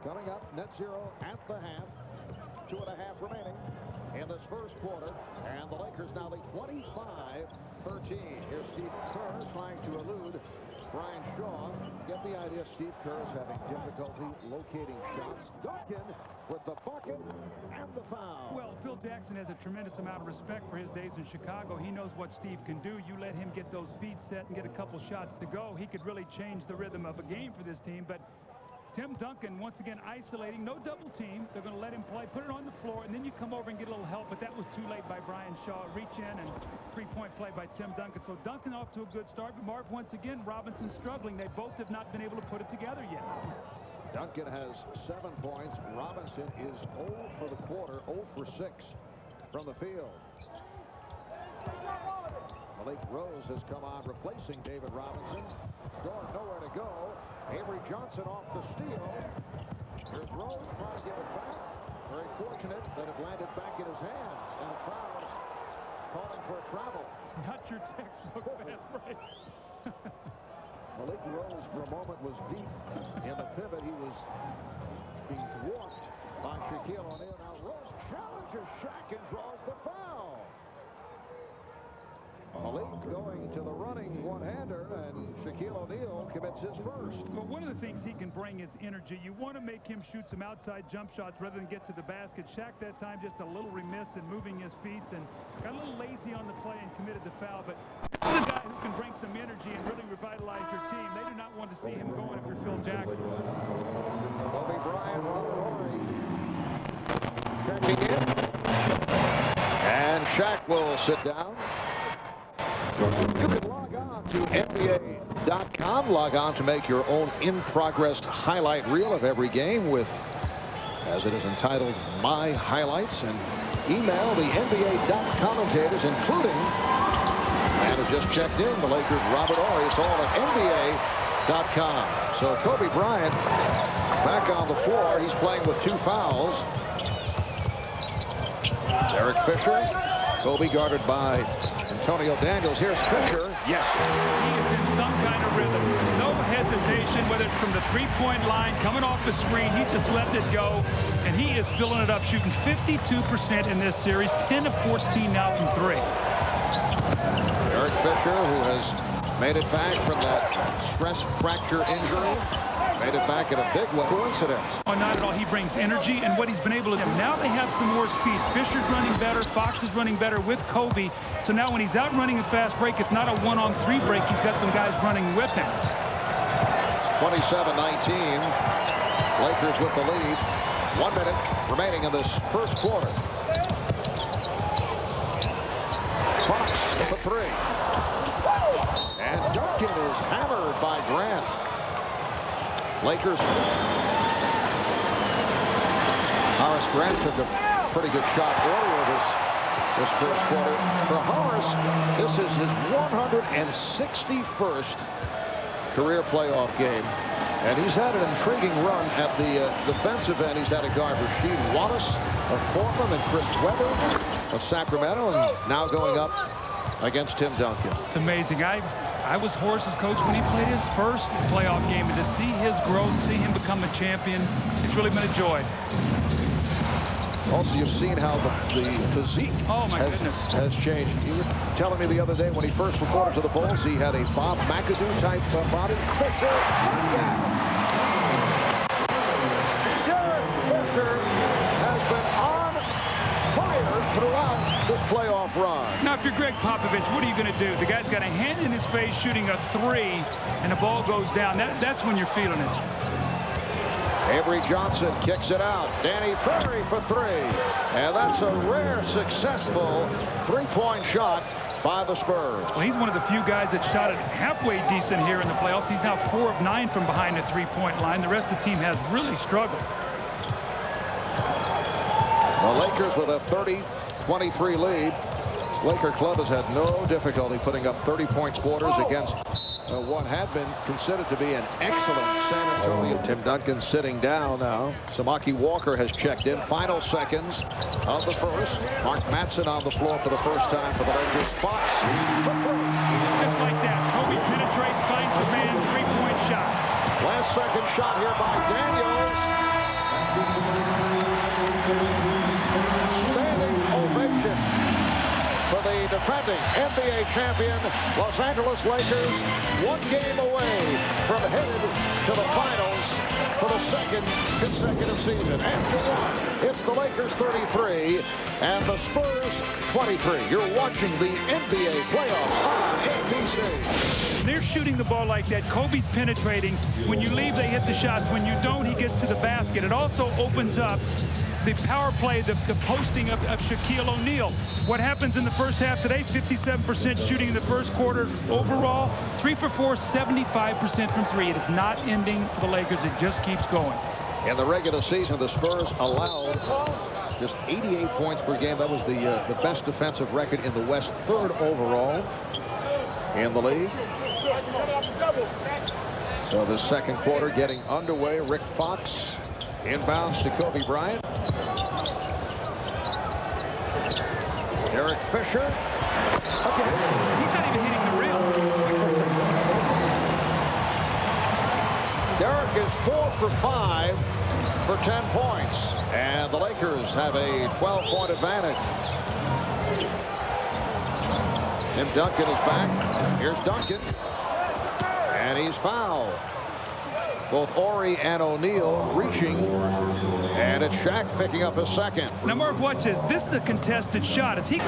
Coming up, net zero at the half. 2.5 remaining in this first quarter. And the Lakers now lead 25-13. Here's Steve Kerr trying to elude Brian Shaw. Get the idea. Steve Kerr is having difficulty locating shots. Duncan with the bucket and the foul. Well, Phil Jackson has a tremendous amount of respect for his days in Chicago. He knows what Steve can do. You let him get those feet set and get a couple shots to go, he could really change the rhythm of a game for this team. But Tim Duncan, once again, isolating, no double team. They're going to let him play, put it on the floor, and then you come over and get a little help. But that was too late by Brian Shaw. Reach in and three-point play by Tim Duncan. So Duncan off to a good start. But Marv, once again, Robinson struggling. They both have not been able to put it together yet. Duncan has 7 points. Robinson is 0 for the quarter, 0 for 6 from the field. Malik Rose has come on, replacing David Robinson. Short, nowhere to go. Avery Johnson off the steal. Here's Rose trying to get it back. Very fortunate that it landed back in his hands. And a crowd calling for a travel. Not your textbook fast break. Malik Rose for a moment was deep in the pivot. He was being dwarfed by Shaquille O'Neal. Now Rose challenges Shaq and draws the foul. Malik going to the running one-hander, and Shaquille O'Neal commits his first. Well, one of the things he can bring is energy. You want to make him shoot some outside jump shots rather than get to the basket. Shaq that time just a little remiss in moving his feet and got a little lazy on the play and committed the foul. But this is a guy who can bring some energy and really revitalize your team. They do not want to see him going if you're Phil Jackson. Kobe Bryant, checking in. And Shaq will sit down. You can log on to NBA.com. Log on to make your own in-progress highlight reel of every game with, as it is entitled, My Highlights. And email the NBA commentators, including the man who just checked in, the Lakers' Robert Horry. It's all at NBA.com. So Kobe Bryant back on the floor. He's playing with 2 fouls. Derek Fisher. Kobe guarded by Antonio Daniels. Here's Fisher. Yes. He is in some kind of rhythm. No hesitation, whether it's from the three-point line, coming off the screen. He just let it go, and he is filling it up, shooting 52% in this series, 10 of 14 now from 3. Derek Fisher, who has made it back from that stress fracture injury. Made it back in a big one. Coincidence. Oh, not at all. He brings energy and what he's been able to do. Now they have some more speed. Fisher's running better. Fox is running better with Kobe. So now when he's out running a fast break, it's not a 1-on-3 break. He's got some guys running with him. It's 27-19. Lakers with the lead. 1 minute remaining in this first quarter. Fox with a 3. And Duncan is hammered by Grant. Lakers. Horace Grant took a pretty good shot earlier this first quarter. For Horace, this is his 161st career playoff game. And he's had an intriguing run at the defensive end. He's had a guard Rasheed Wallace of Portland and Chris Webber of Sacramento, and now going up against Tim Duncan. It's amazing. I was Horace's coach when he played his first playoff game, and to see his growth, see him become a champion, it's really been a joy. Also, you've seen how the physique has changed. You were telling me the other day when he first reported to the Bulls, he had a Bob McAdoo type body. Fisher, Derek Fisher has been on fire throughout this playoff run. Now, if you're Greg Popovich, what are you going to do? The guy's got a hand in his face shooting a 3, and the ball goes down. That's when you're feeling it. Avery Johnson kicks it out. Danny Ferry for 3. And that's a rare, successful three-point shot by the Spurs. Well, he's one of the few guys that shot it halfway decent here in the playoffs. He's now 4 of 9 from behind the three-point line. The rest of the team has really struggled. The Lakers with a 30-23 lead. This Laker club has had no difficulty putting up 30-point quarters against what had been considered to be an excellent San Antonio. Tim Duncan sitting down now. Samaki Walker has checked in. Final seconds of the first. Mark Matson on the floor for the first time for the Lakers. Fox. Just like that. Kobe penetrates, finds the man, three-point shot. Last second shot here by Daniels. defending NBA champion Los Angeles Lakers, one game away from headed to the finals for the second consecutive season. After one, it's the Lakers 33 and the Spurs 23. You're watching the NBA playoffs on ABC. They're shooting the ball like that. Kobe's penetrating. When you leave, they hit the shots. When you don't, he gets to the basket. It also opens up the power play, the posting of Shaquille O'Neal. What happens in the first half today? 57% shooting in the first quarter overall. 3 for 4, 75% from 3. It is not ending for the Lakers. It just keeps going. In the regular season, the Spurs allowed just 88 points per game. That was the best defensive record in the West, 3rd overall in the league. So the second quarter getting underway. Rick Fox inbounds to Kobe Bryant. Derek Fisher. Okay, he's not even hitting the rim. Derek is 4 for 5 for 10 points. And the Lakers have a 12-point advantage. Tim Duncan is back. Here's Duncan. And he's fouled. Both Ori and O'Neal reaching, and it's Shaq picking up his second. Now, Marv, watch this. This is a contested shot. Is he?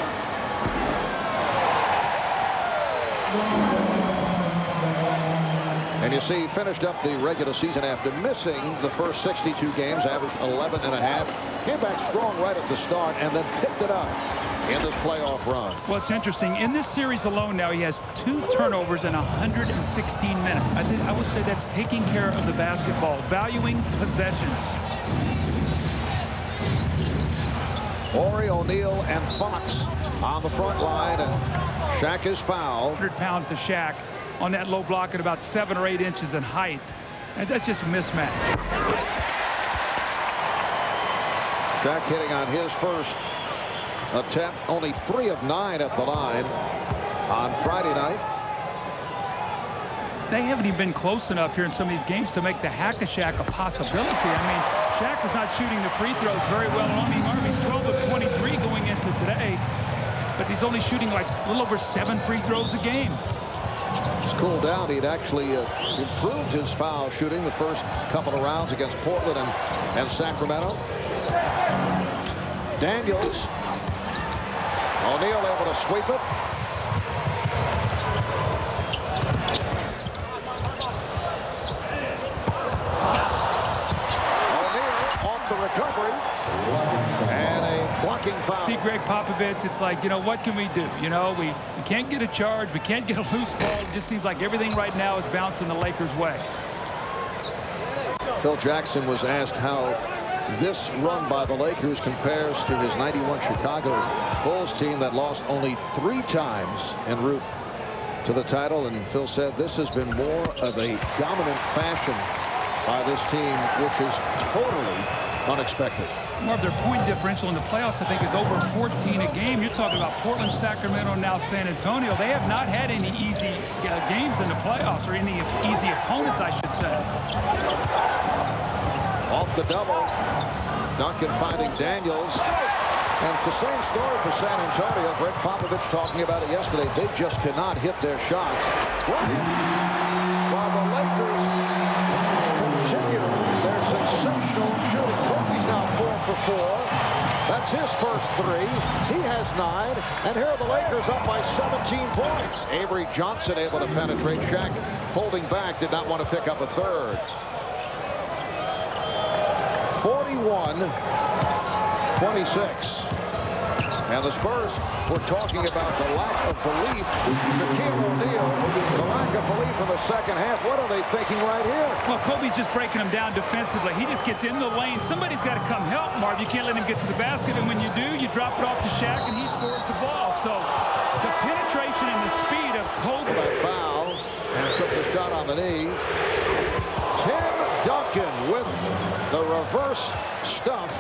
And you see, he finished up the regular season after missing the first 62 games, averaged 11.5. Came back strong right at the start, and then picked it up in this playoff run. Well, it's interesting. In this series alone now, he has 2 turnovers in 116 minutes. I would say that's taking care of the basketball, valuing possessions. Ori, O'Neal, and Fox on the front line, and Shaq is fouled. 100 pounds to Shaq on that low block at about 7 or 8 inches in height. And that's just a mismatch. Shaq hitting on his first attempt, only 3 of 9 at the line on Friday night. They haven't even been close enough here in some of these games to make the hack-a-Shaq a possibility. I mean, Shaq is not shooting the free throws very well. I mean, Marvin's 12 of 23 going into today, but he's only shooting like a little over 7 free throws a game. He's cooled down. He'd actually improved his foul shooting the first couple of rounds against Portland and Sacramento. Daniels. O'Neal able to sweep it. O'Neal off the recovery. And a blocking foul. See, Greg Popovich, it's like, you know, what can we do? You know, we can't get a charge. We can't get a loose ball. It just seems like everything right now is bouncing the Lakers' way. Phil Jackson was asked how this run by the Lakers compares to his '91 Chicago Bulls team that lost only 3 times en route to the title. And Phil said this has been more of a dominant fashion by this team, which is totally unexpected. More of their point differential in the playoffs, I think, is over 14 a game. You're talking about Portland, Sacramento, now San Antonio. They have not had any easy games in the playoffs, or any easy opponents, I should say. Off the double. Duncan finding Daniels. And it's the same story for San Antonio. Greg Popovich talking about it yesterday. They just cannot hit their shots. While the Lakers continue their sensational shooting. Kobe's now 4 for 4. That's his first 3. He has 9. And here are the Lakers up by 17 points. Avery Johnson able to penetrate. Shaq holding back, did not want to pick up a third. 41-26. And the Spurs were talking about the lack of belief. Shaquille O'Neal, the lack of belief in the second half. What are they thinking right here? Well, Kobe's just breaking him down defensively. He just gets in the lane. Somebody's got to come help, Marv. You can't let him get to the basket. And when you do, you drop it off to Shaq, and he scores the ball. So the penetration and the speed of Kobe. By foul, and took the shot on the knee. Tim Duncan with the reverse stuff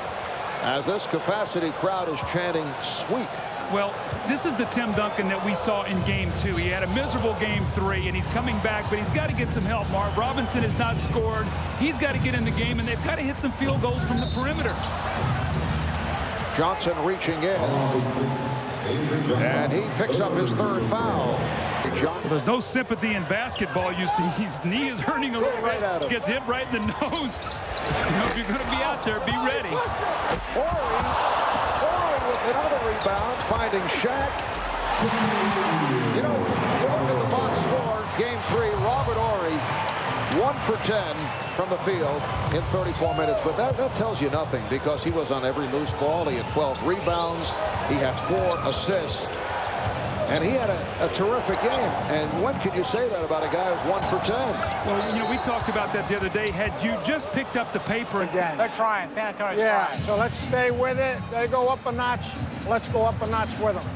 as this capacity crowd is chanting sweep. Well, this is the Tim Duncan that we saw in Game 2. He had a miserable Game 3, and he's coming back, but he's got to get some help, Marv. Robinson has not scored. He's got to get in the game, and they've got to hit some field goals from the perimeter. Johnson reaching in. And he picks up his third foul. There's no sympathy in basketball. You see his knee is hurting a little right at him. Gets hit right in the nose. If you're going to be out there, be ready. Ori with another rebound, finding Shaq. You know, look at the box score, game 3, Robert Ori, 1 for 10 from the field in 34 minutes. But that tells you nothing, because he was on every loose ball. He had 12 rebounds. He had 4 assists. And he had a terrific game. And when can you say that about a guy who's 1 for 10? Well, you know, we talked about that the other day. Had you just picked up the paper Again. They're trying. San Antonio's Yeah, trying. so let's stay with it. They go up a notch. Let's go up a notch with them.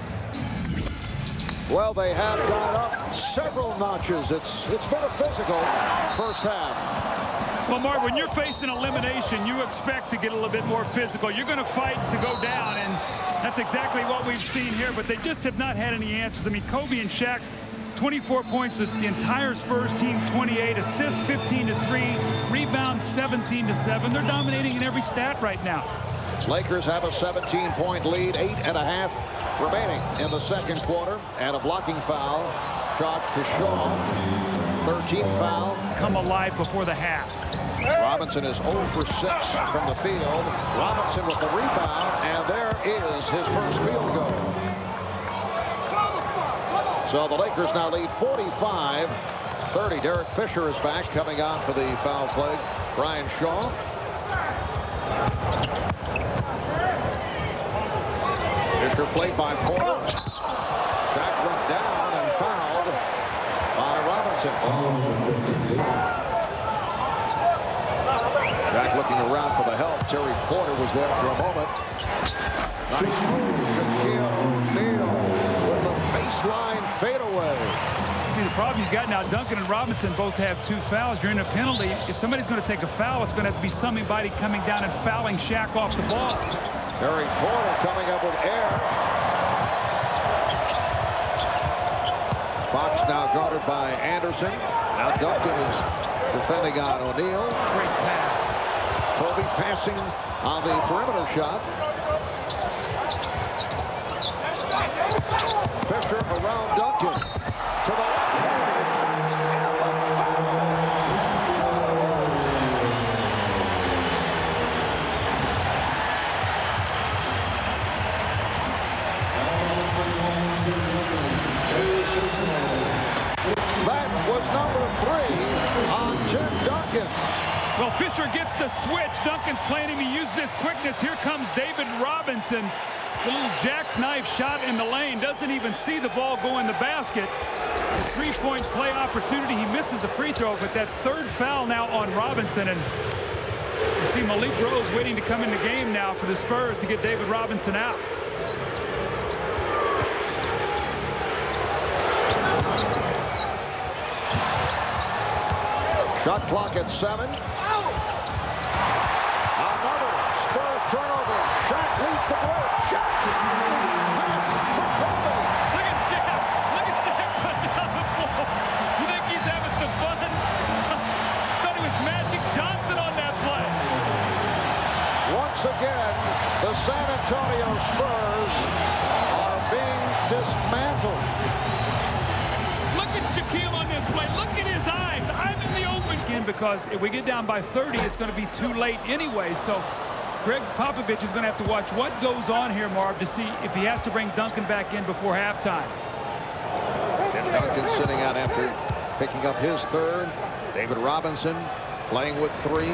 Well, they have gone up several notches. It's been a physical first half. Well, Mark, when you're facing elimination, you expect to get a little bit more physical. You're going to fight to go down, and that's exactly what we've seen here. But they just have not had any answers. I mean, Kobe and Shaq, 24 points. The entire Spurs team, 28. Assists, 15 to 3. Rebounds, 17 to 7. They're dominating in every stat right now. Lakers have a 17-point lead, 8.5 remaining in the second quarter, and a blocking foul charged to Shaw. 13th foul. Come alive before the half. Robinson is 0 for 6 from the field. Robinson with the rebound, and there is his first field goal. So the Lakers now lead 45-30. Derek Fisher is back, coming on for the foul play. Brian Shaw. Fisher played by Porter. Shaq went down and fouled by Robinson. Shaq looking around for the help. Terry Porter was there for a moment. Nice move. Shaquille O'Neal with the baseline fadeaway. See, the problem you've got now, Duncan and Robinson both have 2 fouls. During a penalty, if somebody's going to take a foul, it's going to have to be somebody coming down and fouling Shaq off the ball. Terry Porter coming up with air. Fox now guarded by Anderson. Now Duncan is defending on O'Neal. Great pass. Kobe passing on the perimeter shot. Fisher around Duncan. To the left hand. That was number 3 on Tim Duncan. Well, Fisher gets the switch. Duncan's playing him. He uses his quickness. Here comes David Robinson. The little jackknife shot in the lane. Doesn't even see the ball go in the basket. The 3-point play opportunity. He misses the free throw, but that 3rd foul now on Robinson. And you see Malik Rose waiting to come in the game now for the Spurs to get David Robinson out. Shot clock at 7. Another Spurs turnover. Shaq leads the break. Shaq. Pass for Kobe. Look at Shaq. Look at Shaq run down the floor. You think he's having some fun? Thought he was Magic Johnson on that play. Once again, the San Antonio Spurs are being dismantled. Look at Shaquille on this play. Look at his eyes. I'm in the open. Again, because if we get down by 30, it's going to be too late anyway. So Greg Popovich is going to have to watch what goes on here, Marv, to see if he has to bring Duncan back in before halftime. And Duncan sitting out after picking up his 3rd. David Robinson playing with 3.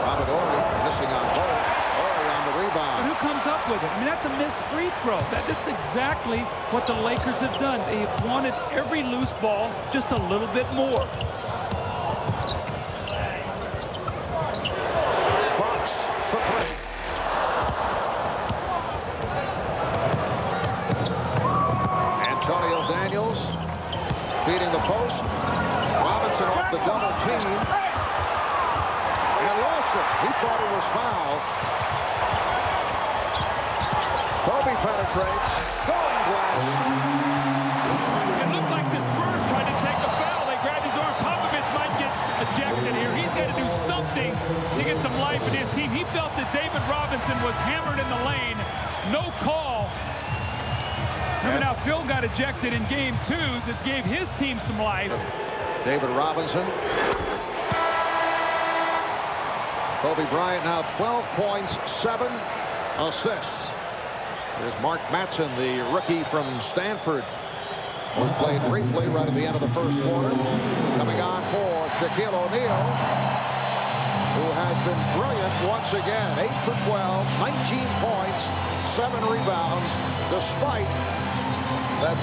Robert Ori missing on both. Ori on the But rebound. who comes up with it? I mean, that's a missed free throw. This is exactly what the Lakers have done. They have wanted every loose ball just a little bit more. Fox for 3. Antonio Daniels feeding the post. Robinson off the double team. And lost it. He thought it was foul. Kobe penetrates. Going glass. It looked like the Spurs tried to take a foul. They grabbed his arm. Popovich might get ejected here. He's got to do something to get some life in his team. He felt that David Robinson was hammered in the lane. No call. Now, Phil got ejected in game 2. That gave his team some life. David Robinson. Kobe Bryant now 12 points, 7 assists. There's Mark Matson, the rookie from Stanford, who played briefly right at the end of the first quarter. Coming on for Shaquille O'Neal, who has been brilliant once again. 8 for 12, 19 points, 7 rebounds, despite that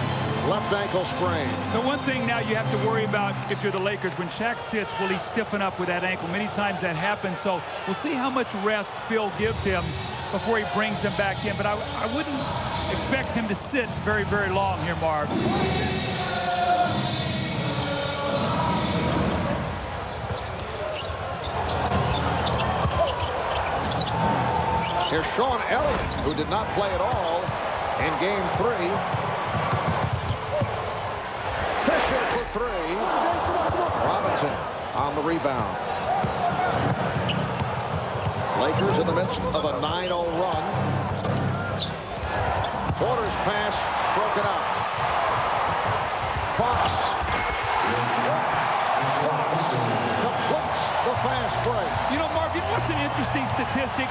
left ankle sprain. The one thing now you have to worry about if you're the Lakers, when Shaq sits, will he stiffen up with that ankle? Many times that happens, so we'll see how much rest Phil gives him before he brings him back in. But I wouldn't expect him to sit very, very long here, Marv. Here's Sean Elliott, who did not play at all in game 3. Fisher for 3. Robinson on the rebound. Lakers in the midst of a 9-0 run. Porter's pass broken up. Fox completes the fast break. You know, Marv, what's an interesting statistic?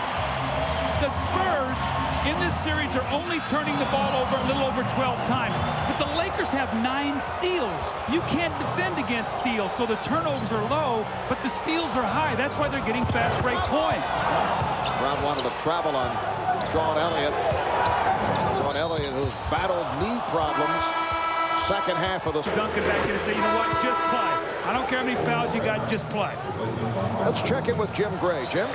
The Spurs in this series are only turning the ball over a little over 12 times. But the Lakers have 9 steals. You can't defend against steals, so the turnovers are low, but the steals are high. That's why they're getting fast break points. Brown wanted to travel on Sean Elliott. Sean Elliott, who's battled knee problems. Second half of the... Duncan back in and say, you know what, just play. I don't care how many fouls you got, just play. Let's check in with Jim Gray. Jim?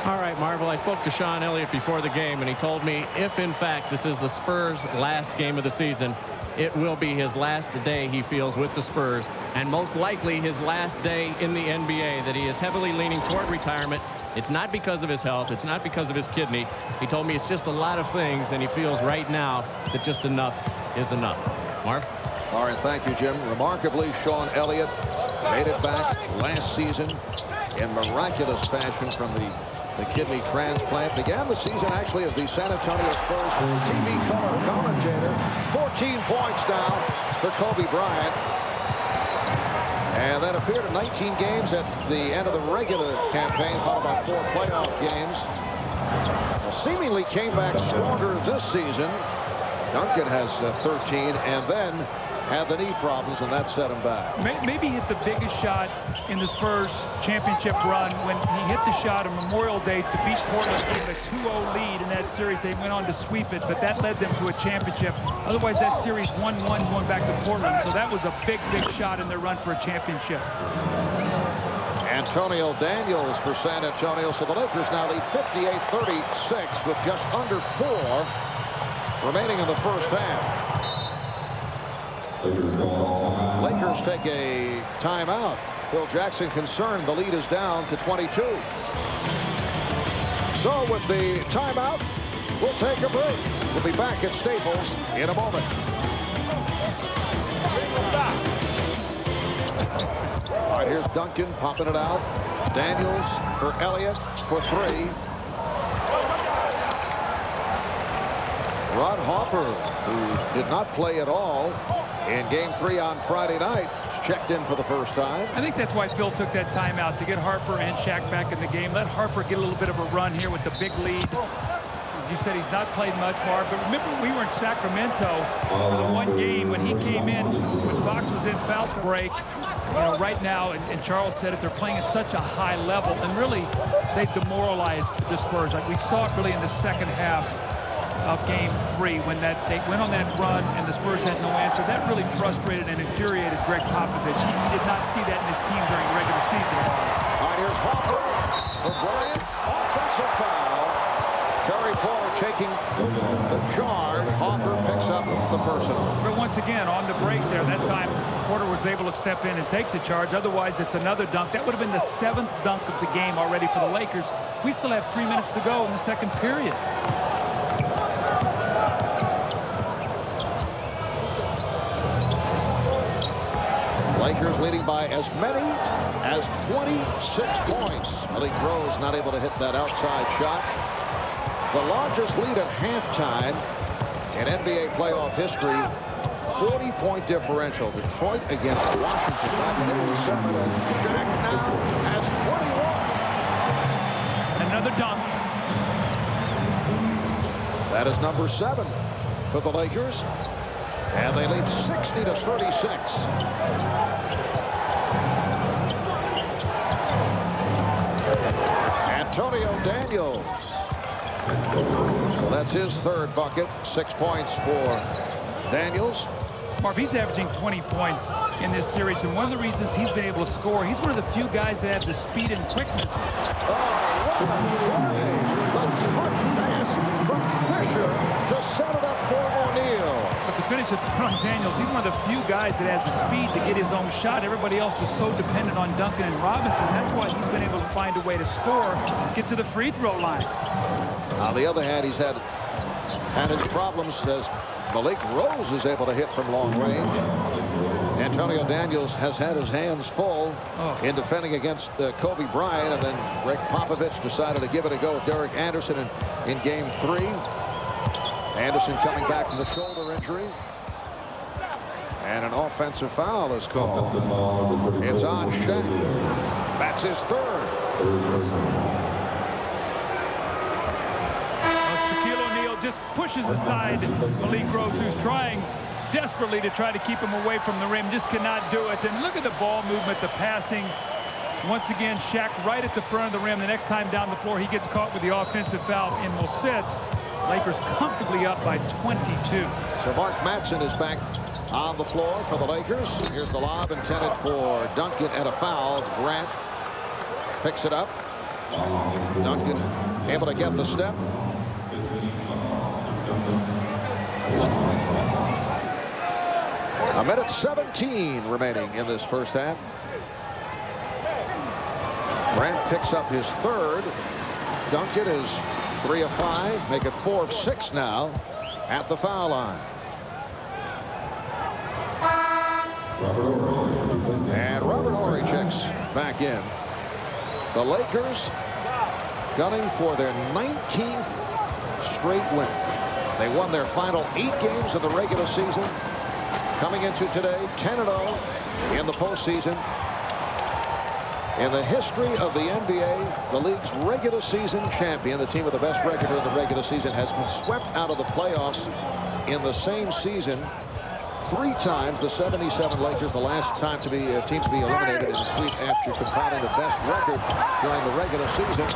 All right, Marvel, I spoke to Sean Elliott before the game, and he told me if, in fact, this is the Spurs' last game of the season, it will be his last day, he feels, with the Spurs, and most likely his last day in the NBA, that he is heavily leaning toward retirement. It's not because of his health. It's not because of his kidney. He told me it's just a lot of things, and he feels right now that just enough is enough. Marv? All right, thank you, Jim. Remarkably, Sean Elliott made it back last season in miraculous fashion from the kidney transplant. Began the season actually as the San Antonio Spurs TV color commentator. 14 points now for Kobe Bryant. And that appeared in 19 games at the end of the regular campaign, followed by 4 playoff games. Well, seemingly came back stronger this season. Duncan has 13, and then had the knee problems, and that set him back. Maybe hit the biggest shot in the Spurs championship run when he hit the shot on Memorial Day to beat Portland, gave a 2-0 lead in that series. They went on to sweep it, but that led them to a championship. Otherwise, that series 1-1 going back to Portland. So that was a big, big shot in their run for a championship. Antonio Daniels for San Antonio. So the Lakers now lead 58-36 with just under 4 remaining in the first half. Lakers take a timeout. Phil Jackson concerned the lead is down to 22. So with the timeout, we'll take a break. We'll be back at Staples in a moment. All right, here's Duncan popping it out. Daniels for Elliott for 3. Rod Harper, who did not play at all in game 3 on Friday night, checked in for the first time. I think that's why Phil took that timeout, to get Harper and Shaq back in the game. Let Harper get a little bit of a run here with the big lead. As you said, he's not played much, Marv, but remember we were in Sacramento for the one game when he came in, when Fox was in foul break. You know, right now, and Charles said it, they're playing at such a high level, and really, they demoralized the Spurs. Like we saw it really in the second half of game 3 when they went on that run and the Spurs had no answer. That really frustrated and infuriated Greg Popovich. He did not see that in his team during the regular season. All right, here's Harper for Bryant. Offensive foul. Terry Porter taking the charge. Harper picks up the personal. But once again, on the break there, that time Porter was able to step in and take the charge. Otherwise, it's another dunk. That would have been the 7th dunk of the game already for the Lakers. We still have 3 minutes to go in the second period. Lakers leading by as many as 26 points. Malik Rose not able to hit that outside shot. The largest lead at halftime in NBA playoff history. 40-point differential. Detroit against Washington back in '87. And Shaq now has 21. Another dunk. That is number 7 for the Lakers. And they lead 60-36. Antonio Daniels. So that's his 3rd bucket. 6 points for Daniels. Marv, he's averaging 20 points in this series, and one of the reasons he's been able to score, he's one of the few guys that have the speed and quickness. Oh, what a play! The touch pass from Fisher to set it up for O'Neal. But to finish it from Daniels, he's one of the few guys that has the speed to get his own shot. Everybody else was so dependent on Duncan and Robinson. That's why he's been able to find a way to score, get to the free throw line. On the other hand, he's had his problems as Malik Rose is able to hit from long range. Antonio Daniels has had his hands full in defending against Kobe Bryant, and then Greg Popovich decided to give it a go with Derek Anderson in Game 3. Anderson coming back from the shoulder injury. And an offensive foul is called. It's on Shaq. That's his 3rd. Just pushes aside Malik Rose, who's trying desperately to try to keep him away from the rim, just cannot do it. And look at the ball movement, the passing. Once again, Shaq right at the front of the rim. The next time down the floor, he gets caught with the offensive foul and will sit. Lakers comfortably up by 22. So Mark Matson is back on the floor for the Lakers. Here's the lob intended for Duncan and a foul. Grant picks it up. Duncan able to get the step. A minute 17 remaining in this first half. Grant picks up his 3rd. Duncan is 3 of 5, make it 4 of 6 now at the foul line. And Robert Horry checks back in. The Lakers gunning for their 19th straight win. They won their final 8 games of the regular season. Coming into today, 10-0 in the postseason. In the history of the NBA, the league's regular season champion, the team with the best record in the regular season, has been swept out of the playoffs in the same season 3 times. The '77 Lakers, the last time to be a team to be eliminated in the sweep after compiling the best record during the regular season.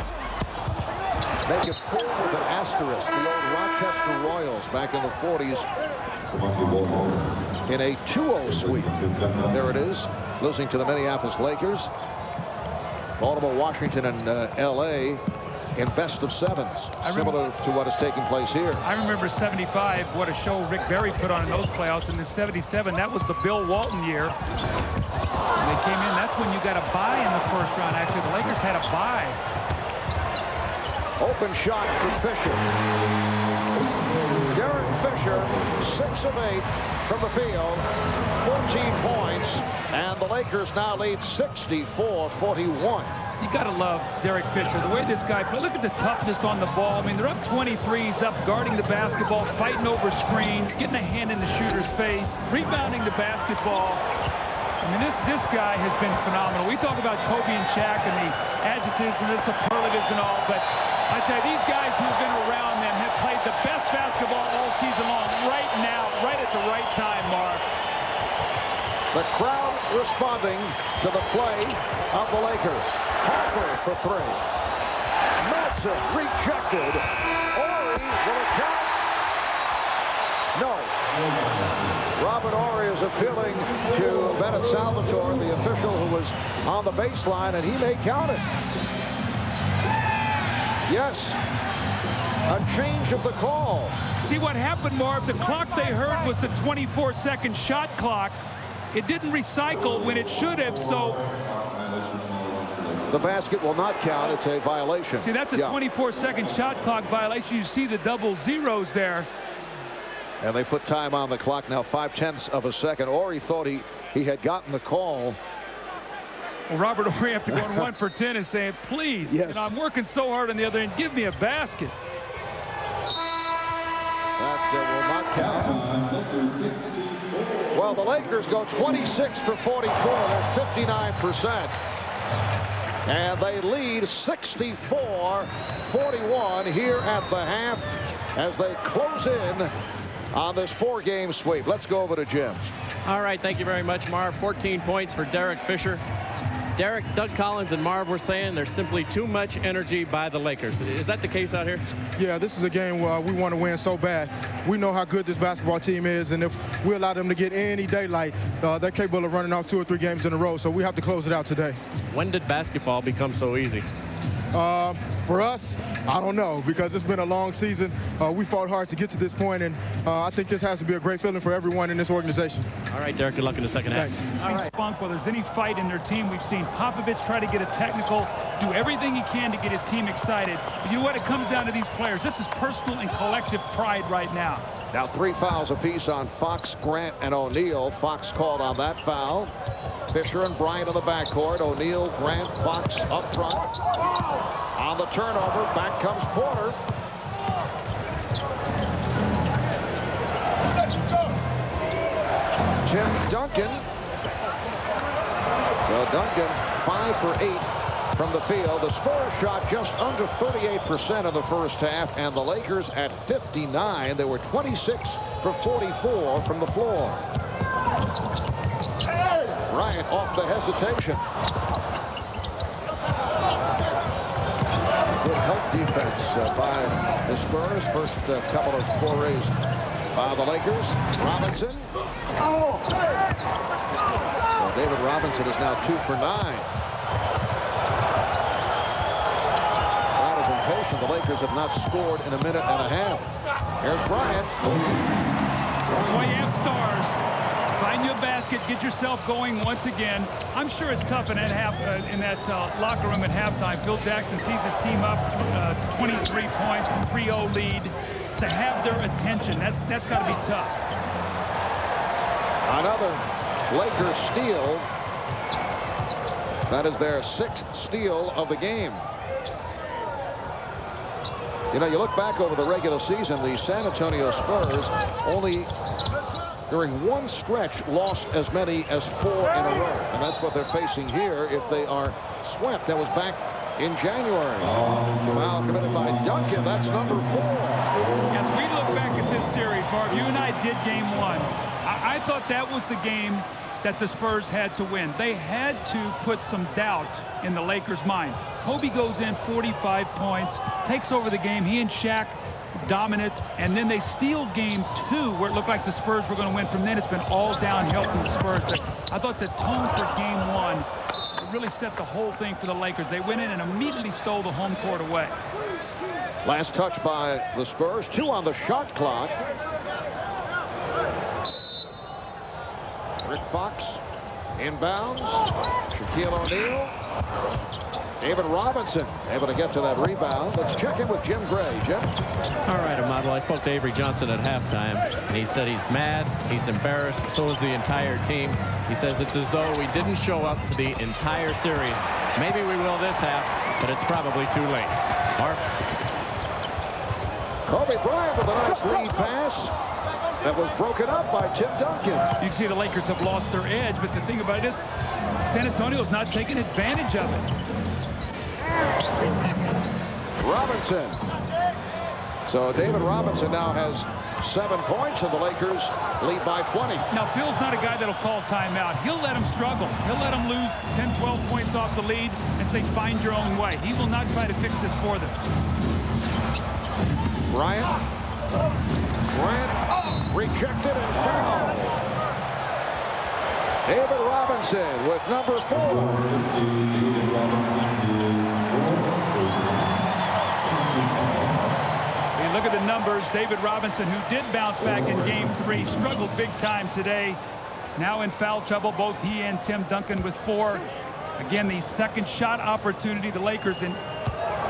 Make it 4 with an asterisk. The old Rochester Royals back in the 40s in a 2-0 sweep. There it is, losing to the Minneapolis Lakers. Baltimore, Washington, and L.A. in best of 7s, similar to what is taking place here. I remember '75, what a show Rick Barry put on in those playoffs. And in '77, that was the Bill Walton year. When they came in, that's when you got a bye in the first round. Actually, the Lakers had a bye. Open shot for Fisher. Derek Fisher, 6 of 8 from the field, 14 points, and the Lakers now lead 64-41. You got to love Derek Fisher, the way this guy plays. Look at the toughness on the ball. I mean, they're up 23. He's up guarding the basketball, fighting over screens, getting a hand in the shooter's face, rebounding the basketball. I mean, this guy has been phenomenal. We talk about Kobe and Shaq and the adjectives and the superlatives and all, but I tell you, these guys who have been around them have played the best basketball all season long, right now, right at the right time, Mark. The crowd responding to the play of the Lakers. Harper for 3. Matson rejected. Horry, will it count? No. Robert Horry is appealing to Bennett Salvatore, the official who was on the baseline, and he may count it. Yes. A change of the call. See what happened, Marv? The clock they heard was the 24-second shot clock. It didn't recycle when it should have, so the basket will not count. It's a violation. See, that's a 24-second shot clock violation. You see the double zeros there. And they put time on the clock now, 0.5 of a second. Horry thought he had gotten the call. Well, Robert Horry after going 1 for 10 is saying, please, yes, I'm working so hard on the other end, give me a basket. That will not count. Well, the Lakers go 26 for 44. They're 59%. And they lead 64-41 here at the half as they close in on this 4-game sweep. Let's go over to Jim. All right, thank you very much, Marv. 14 points for Derek Fisher. Derek, Doug Collins and Marv were saying there's simply too much energy by the Lakers. Is that the case out here? Yeah, this is a game where we want to win so bad. We know how good this basketball team is, and if we allow them to get any daylight, they're capable of running off 2 or 3 games in a row, so we have to close it out today. When did basketball become so easy? For us, I don't know, because it's been a long season. We fought hard to get to this point, and I think this has to be a great feeling for everyone in this organization. All right, Derek, good luck in the second half. Thanks. All right. Spunk, well, there's any fight in their team. We've seen Popovich try to get a technical, do everything he can to get his team excited. But you know what? It comes down to these players. This is personal and collective pride right now. Now 3 fouls apiece on Fox, Grant, and O'Neal. Fox called on that foul. Fisher and Bryant in the backcourt. O'Neal, Grant, Fox up front. On the turnover, back comes Porter. Tim Duncan. So Duncan 5 for 8 from the field. The Spurs shot just under 38% in the first half, and the Lakers at 59. They were 26 for 44 from the floor. Bryant off the hesitation. Good help defense by the Spurs. First couple of forays by the Lakers. Robinson. So David Robinson is now 2 for 9. Crowd is impatient. The Lakers have not scored in a minute and a half. Here's Bryant. That's why you have stars. Find you a basket, get yourself going once again. I'm sure it's tough in that locker room at halftime. Phil Jackson sees his team up 23 points, 3-0 lead. To have their attention, that's got to be tough. Another Lakers steal. That is their 6th steal of the game. You know, you look back over the regular season, the San Antonio Spurs only during one stretch lost as many as 4 in a row, and that's what they're facing here if they are swept. That was back in January. Foul committed by Duncan. That's number 4. As we look back at this series, Marv, you and I did game 1. I thought that was the game that the Spurs had to win. They had to put some doubt in the Lakers' mind. Kobe goes in 45 points, takes over the game. He and Shaq dominant, and then they steal game 2 where it looked like the Spurs were going to win. From then it's been all downhill from the Spurs. But I thought the tone for game 1 really set the whole thing for the Lakers. They went in and immediately stole the home court away. Last touch by the Spurs. 2 on the shot clock. Rick Fox inbounds. Shaquille O'Neal. David Robinson able to get to that rebound. Let's check in with Jim Gray. Jim? All right, Ahmad. Well, I spoke to Avery Johnson at halftime, and he said he's mad, he's embarrassed, so is the entire team. He says it's as though we didn't show up for the entire series. Maybe we will this half, but it's probably too late. Mark? Kobe Bryant with a nice lead pass. That was broken up by Tim Duncan. You can see the Lakers have lost their edge, but the thing about it is San Antonio's not taking advantage of it. Robinson. So David Robinson now has 7 points, and the Lakers lead by 20. Now, Phil's not a guy that'll call timeout. He'll let them struggle. He'll let them lose 10, 12 points off the lead and say, find your own way. He will not try to fix this for them. Bryant rejected and fouled. David Robinson with number 4. Look at the numbers. David Robinson, who did bounce back in game 3, struggled big time today. Now in foul trouble, both he and Tim Duncan with 4. Again, the second shot opportunity. The Lakers in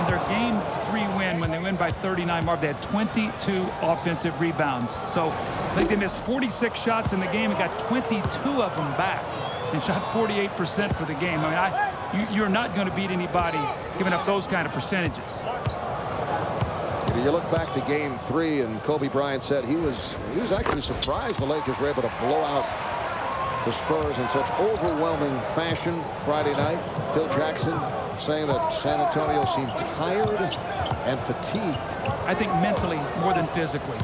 their game 3 win, when they win by 39, Marv, they had 22 offensive rebounds. So I think they missed 46 shots in the game and got 22 of them back and shot 48% for the game. I mean, you're not going to beat anybody giving up those kind of percentages. It You look back to Game 3, and Kobe Bryant said he was actually surprised the Lakers were able to blow out the Spurs in such overwhelming fashion Friday night. Phil Jackson saying that San Antonio seemed tired and fatigued. I think mentally more than physically.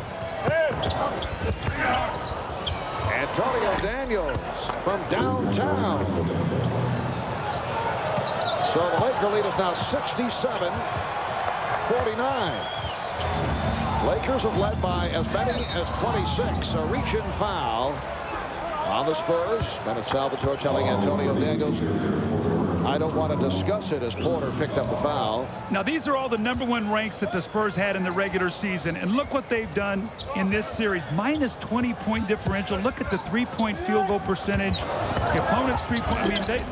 Antonio Daniels from downtown. So the Laker lead is now 67-49. Lakers have led by as many as 26. A reach-in foul on the Spurs. Bennett Salvatore telling Antonio Daniels, I don't want to discuss it, as Porter picked up the foul. Now, these are all the #1 ranks that the Spurs had in the regular season. And look what they've done in this series. Minus 20-point differential. Look at the three-point field goal percentage. The opponent's three-point. I mean, they've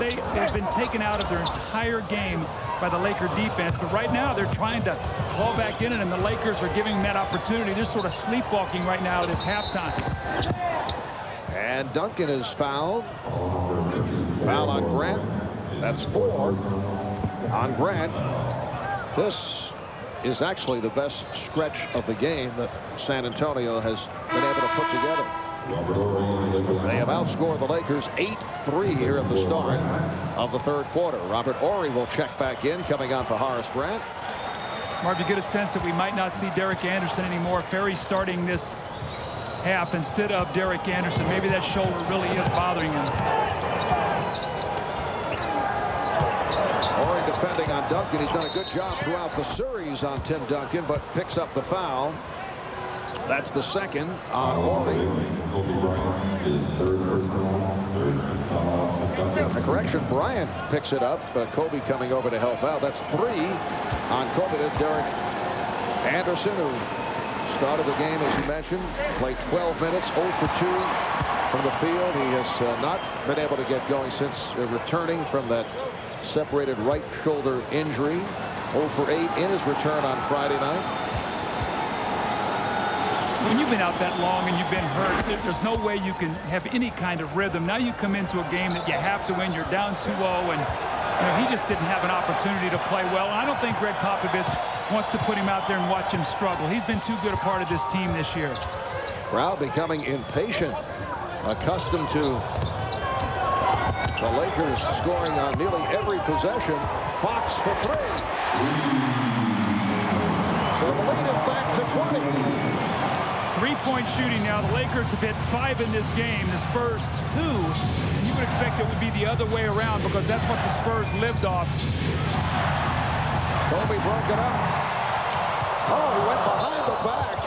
been taken out of their entire game by the Laker defense. But right now, they're trying to claw back in it, and the Lakers are giving them that opportunity. They're sort of sleepwalking right now at this halftime. And Duncan is fouled. Foul on Grant. That's 4 on Grant. This is actually the best stretch of the game that San Antonio has been able to put together. They have outscored the Lakers 8-3 here at the start of the third quarter. Robert Horry will check back in, coming on for Horace Grant. Marv, you get a sense that we might not see Derek Anderson anymore. Ferry starting this half instead of Derek Anderson. Maybe that shoulder really is bothering him. Horry defending on Duncan. He's done a good job throughout the series on Tim Duncan, but picks up the foul. That's the second on Horry. A correction, Bryant picks it up. Kobe coming over to help out. That's 3 on Kobe. To Derek Anderson, who started the game, as you mentioned, played 12 minutes, 0 for 2 from the field. He has not been able to get going since returning from that separated right shoulder injury. 0 for 8 in his return on Friday night. When you've been out that long and you've been hurt, there's no way you can have any kind of rhythm. Now you come into a game that you have to win. You're down 2-0, and he just didn't have an opportunity to play well. And I don't think Greg Popovich wants to put him out there and watch him struggle. He's been too good a part of this team this year. Crowd becoming impatient, accustomed to the Lakers scoring on nearly every possession. Fox for 3. So the lead is back to 20. Three-point shooting now. The Lakers have hit 5 in this game. The Spurs 2. And you would expect it would be the other way around, because that's what the Spurs lived off. Kobe broke it up. Oh, he went behind the back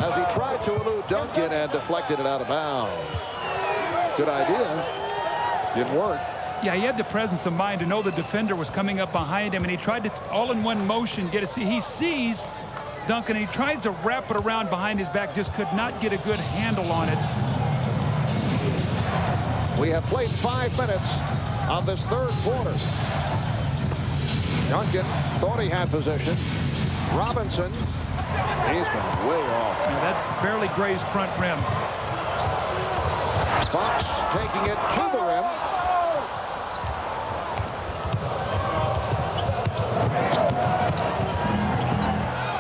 as he tried to elude Duncan and deflected it out of bounds. Good idea. Didn't work. Yeah, he had the presence of mind to know the defender was coming up behind him, and he tried to all in one motion get a see. He sees Duncan, and he tries to wrap it around behind his back, just could not get a good handle on it. We have played 5 minutes of this third quarter. Duncan thought he had position. Robinson, he's been way off. Now that barely grazed front rim. Fox taking it to the rim.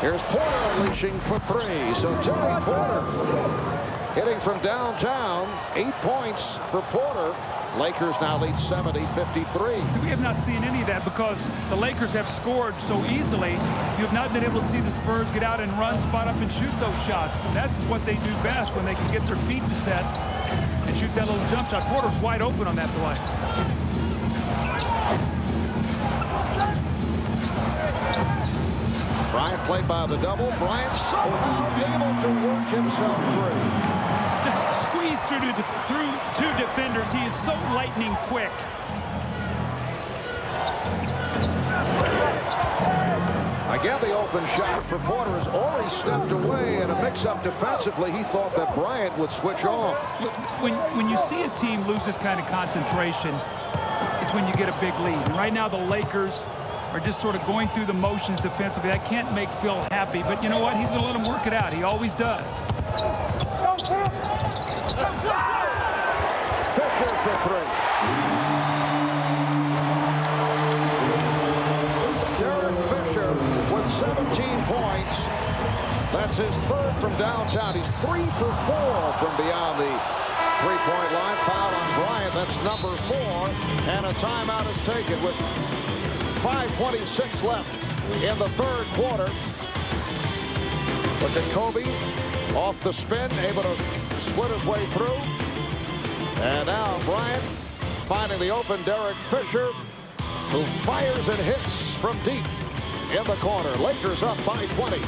Here's Porter unleashing for 3. So Terry Porter hitting from downtown. 8 points for Porter. Lakers now lead 70-53. So we have not seen any of that because the Lakers have scored so easily. You have not been able to see the Spurs get out and run, spot up, and shoot those shots. That's what they do best, when they can get their feet set and shoot that little jump shot. Porter's wide open on that play. Bryant played by the double. Bryant somehow able to work himself free. Just squeeze through 2 defenders. He is so lightning quick. Again, the open shot for Porter as Horry stepped away in a mix-up defensively. He thought that Bryant would switch off. Look, when you see a team lose this kind of concentration, it's when you get a big lead. And right now, the Lakers are just sort of going through the motions defensively. That can't make Phil happy, but you know what? He's going to let him work it out. He always does. Fisher for 3. Derek Fisher with 17 points That's his third from downtown. He's 3 for 4 from beyond the three-point line. Foul on Bryant. That's number 4. And a timeout is taken with 5:26 left in the third quarter. Look at Kobe off the spin, able to split his way through. And now Bryant finding the open Derek Fisher, who fires and hits from deep in the corner. Lakers up by 20.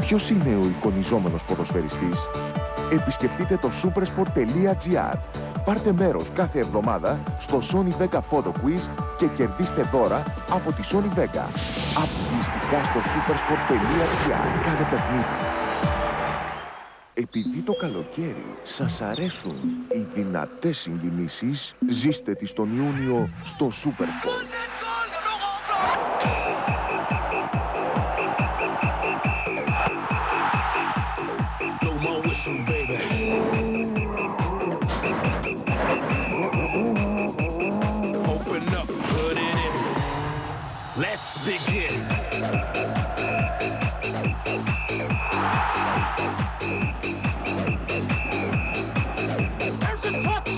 Ποιος είναι ο εικονιζόμενος ποδοσφαιριστής? Επισκεφτείτε το supersport.gr. Πάρτε μέρος κάθε εβδομάδα στο Sony Vega Photo Quiz και κερδίστε δώρα από τη Sony Vega. Αποκλειστικά στο supersport.gr. Κάνε παιχνίδι. Επειδή το καλοκαίρι σας αρέσουν οι δυνατές συγκινήσεις, ζήστε τις τον Ιούνιο στο Supersport. Let's begin. There's a touch.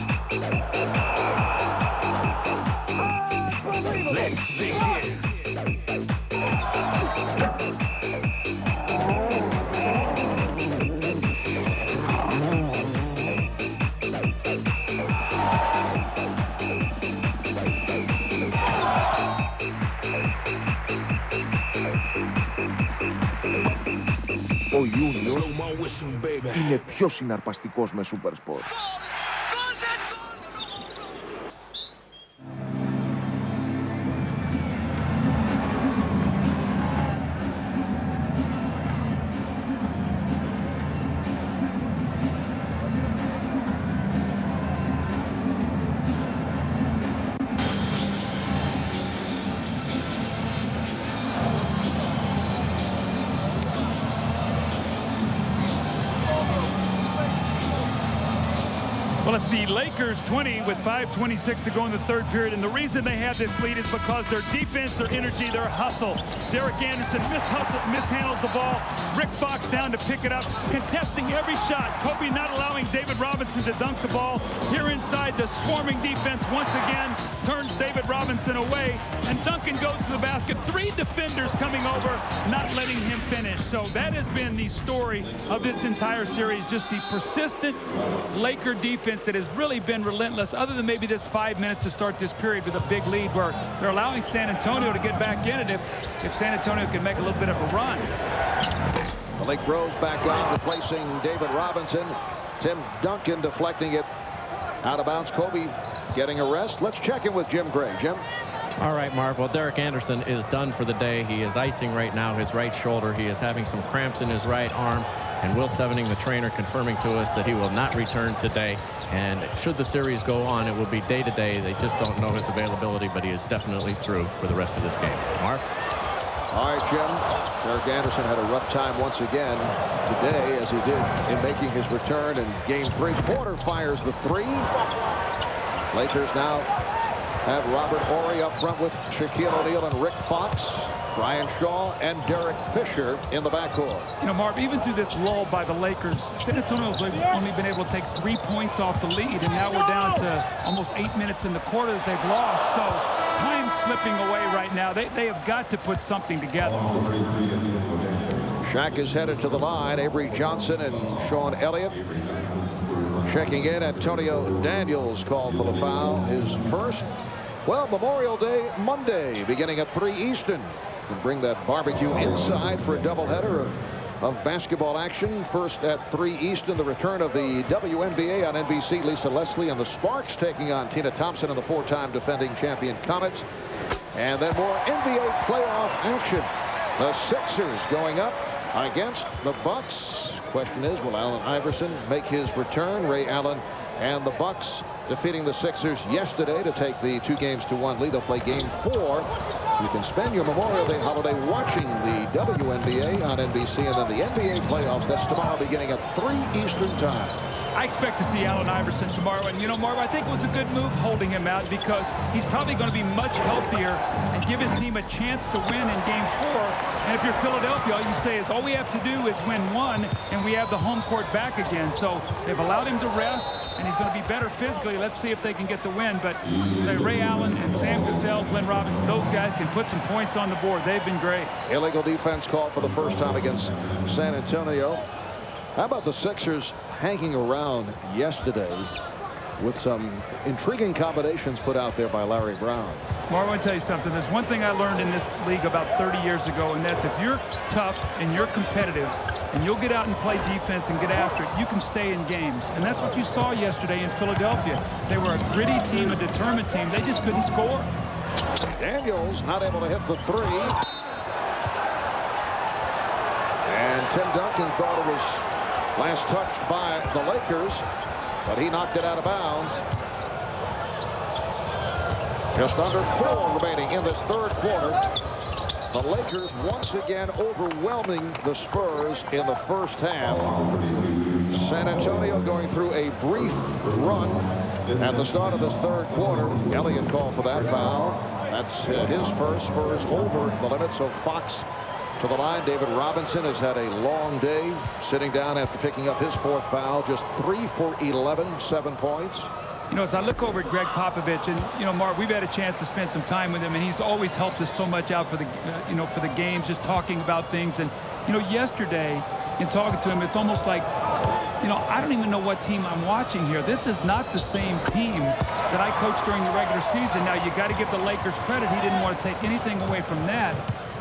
Let's begin. Ο Ιούνιος είναι πιο συναρπαστικός με Supersport. Well, it's the Lakers 20 with 5:26 to go in the third period. And the reason they have this lead is because their defense, their energy, their hustle. Derek Anderson mishandles the ball. Rick Fox down to pick it up, contesting every shot. Kobe not allowing David Robinson to dunk the ball. Here inside, the swarming defense once again turns David Robinson away. And Duncan goes to the basket. 3 defenders coming over, not letting him finish. So that has been the story of this entire series. Just the persistent Laker defense that has really been relentless, other than maybe this 5 minutes to start this period with a big lead where they're allowing San Antonio to get back in it if San Antonio can make a little bit of a run. Malik Rose back on, replacing David Robinson. Tim Duncan deflecting it out of bounds. Kobe getting a rest. Let's check in with Jim Gray. Jim? All right, Mark. Well, Derek Anderson is done for the day. He is icing right now his right shoulder. He is having some cramps in his right arm. And Will Sevening, the trainer, confirming to us that he will not return today. And should the series go on, it will be day-to-day. They just don't know his availability, but he is definitely through for the rest of this game. Mark? All right, Jim. Derek Anderson had a rough time once again today, as he did in making his return in Game 3. Porter fires the 3. Lakers now have Robert Horry up front with Shaquille O'Neal and Rick Fox, Brian Shaw, and Derek Fisher in the backcourt. You know, Marv, even through this lull by the Lakers, San Antonio's only been able to take 3 points off the lead, and now we're down to almost 8 minutes in the quarter that they've lost. So time's slipping away right now. They have got to put something together. Shaq is headed to the line. Avery Johnson and Sean Elliott checking in. Antonio Daniels called for the foul, his first. Well, Memorial Day Monday, beginning at 3 Eastern. And bring that barbecue inside for a doubleheader of of basketball action. First at 3 Eastern, the return of the WNBA on NBC. Lisa Leslie and the Sparks taking on Tina Thompson and the 4-time defending champion Comets. And then more NBA playoff action. The Sixers going up against the Bucks. Question is, will Allen Iverson make his return? Ray Allen and the Bucks defeating the Sixers yesterday to take the 2-1 lead. They'll play game 4. You can spend your Memorial Day holiday watching the WNBA on NBC, and then the NBA playoffs. That's tomorrow beginning at 3 Eastern time. I expect to see Allen Iverson tomorrow. And, you know, Marv, I think it was a good move holding him out because he's probably going to be much healthier and give his team a chance to win in game 4. And if you're Philadelphia, all you say is all we have to do is win 1, and we have the home court back again. So they've allowed him to rest, and he's going to be better physically. Let's see if they can get the win. But Ray Allen and Sam Cassell, Glenn Robinson, those guys can put some points on the board. They've been great. Illegal defense call for the first time against San Antonio. How about the Sixers hanging around yesterday with some intriguing combinations put out there by Larry Brown? Mark, I want to tell you something. There's one thing I learned in this league about 30 years ago, and that's if you're tough and you're competitive and you'll get out and play defense and get after it, you can stay in games. And that's what you saw yesterday in Philadelphia. They were a gritty team, a determined team. They just couldn't score. Daniels not able to hit the 3. And Tim Duncan thought it was last touched by the Lakers, but he knocked it out of bounds. Just under 4 remaining in this third quarter. The Lakers once again overwhelming the Spurs in the first half. San Antonio going through a brief run at the start of this third quarter. Elliott called for that foul. That's his first. Spurs over the limit, so Fox to the line. David Robinson has had a long day, sitting down after picking up his 4th foul. Just 3 for 11, 7 points. You know, as I look over at Greg Popovich, and, you know, Mark, we've had a chance to spend some time with him, and he's always helped us so much out for the, you know, for the games, just talking about things. And, you know, yesterday, in talking to him, it's almost like, you know, I don't even know what team I'm watching here. This is not the same team that I coached during the regular season. Now, you got to give the Lakers credit. He didn't want to take anything away from that.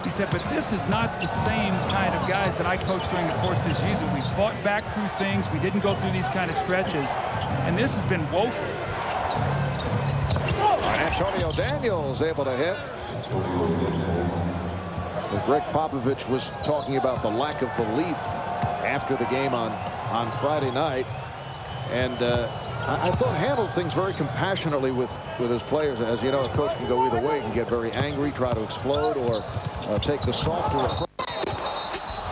He said, but this is not the same kind of guys that I coached during the course of this season. We fought back through things. We didn't go through these kind of stretches. And this has been woeful. Antonio Daniels able to hit. Greg Popovich was talking about the lack of belief after the game on Friday night. And I thought handled things very compassionately with his players. As you know, a coach can go either way. He can get very angry, try to explode, or take the softer approach.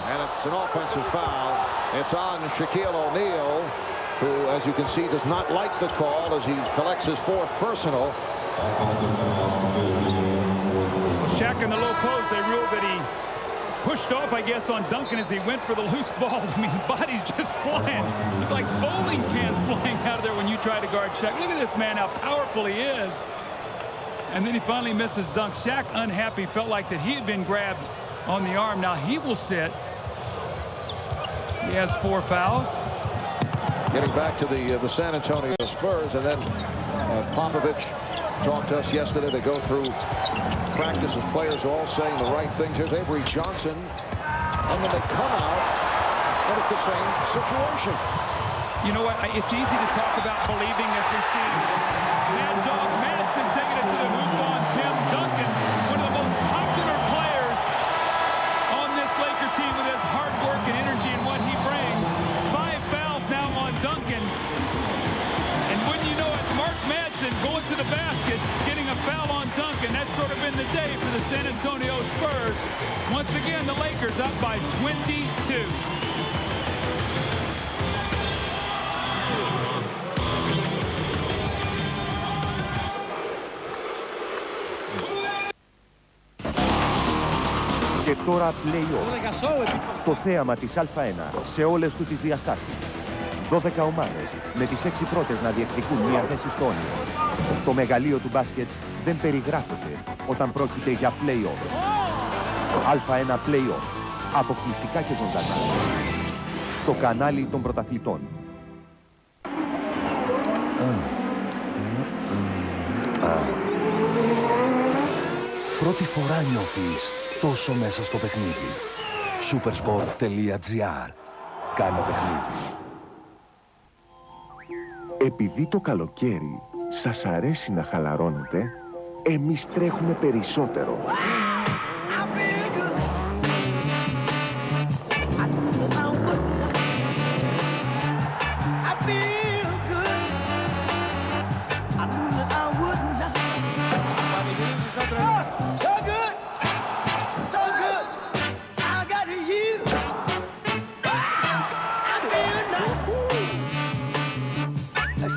And it's an offensive foul. It's on Shaquille O'Neal, who, as you can see, does not like the call as he collects his 4th personal. Shaq in the low post, they ruled that he pushed off, I guess, on Duncan as he went for the loose ball. I mean, bodies just flying. Look like bowling pins flying out of there when you try to guard Shaq. Look at this man, how powerful he is. And then he finally misses dunk. Shaq unhappy, felt like that he had been grabbed on the arm. Now he will sit. He has 4 fouls. Getting back to the San Antonio Spurs, and then Popovich talked to us yesterday. They go through practice as players are all saying the right things. Here's Avery Johnson, and then they come out, and it's the same situation. You know what? It's easy to talk about believing as we see Mad Dog Madsen taking it to the hoop on Tim Duncan, one of the most popular players on this Laker team with his hard work and energy and what he brings. 5 fouls now on Duncan. And wouldn't you know it, Mark Madsen going to the basket, getting a foul on Duncan. That's sort of been the day for the San Antonio Spurs. Once again, the Lakers up by 22. Και τώρα play-off. Το θέαμα της Α1 σε όλες του τις διαστάσεις. 12 ομάδες με τις 6 πρώτες να διεκδικούν μια θέση στο όνειρο. Το μεγαλείο του μπάσκετ δεν περιγράφεται όταν πρόκειται για play-off. Α1 play-off. Αποκλειστικά και ζωντανά. Στο κανάλι των πρωταθλητών. Πρώτη φορά νιώθεις τόσο μέσα στο παιχνίδι. Spurs-Los. Κάνε παιχνίδι. Επειδή το καλοκαίρι σας αρέσει να χαλαρώνετε, εμείς τρέχουμε περισσότερο.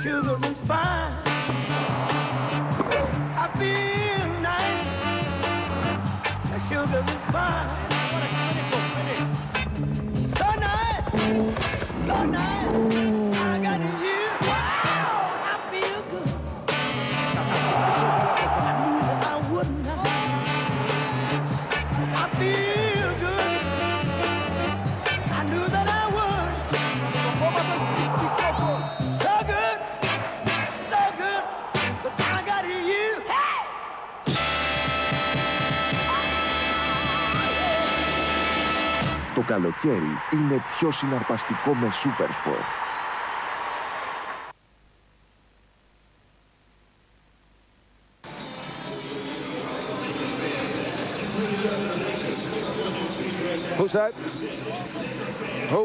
Sugar and spice. I feel nice. Sugar and spice. So nice. So nice. I got you. Wow. I feel good. I knew that I wouldn't. I feel good. I knew that I would. So good. Το καλοκαίρι είναι πιο συναρπαστικό με Supersport. Who's that? Who?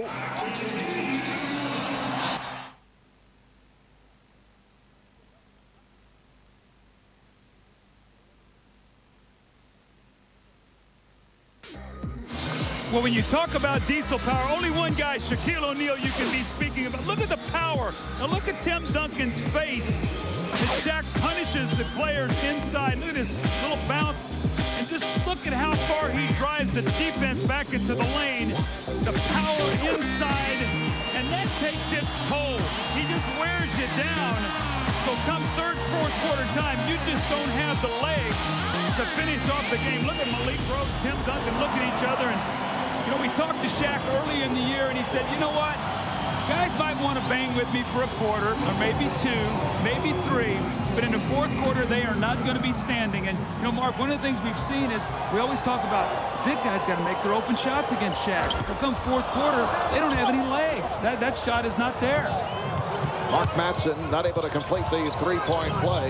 Well, when you talk about diesel power, only one guy, Shaquille O'Neal, you can be speaking about. Look at the power. Now look at Tim Duncan's face as Shaq punishes the players inside. Look at his little bounce. And just look at how far he drives the defense back into the lane. The power inside. And that takes its toll. He just wears you down. So come third, fourth quarter time, you just don't have the legs to finish off the game. Look at Malik Rose, Tim Duncan look at each other. And you know, we talked to Shaq early in the year, and he said, you know what? Guys might want to bang with me for a quarter, or maybe two, maybe three, but in the fourth quarter, they are not going to be standing. And, you know, Mark, one of the things we've seen is we always talk about big guys got to make their open shots against Shaq. They'll come fourth quarter, they don't have any legs. That shot is not there. Mark Matson not able to complete the three-point play.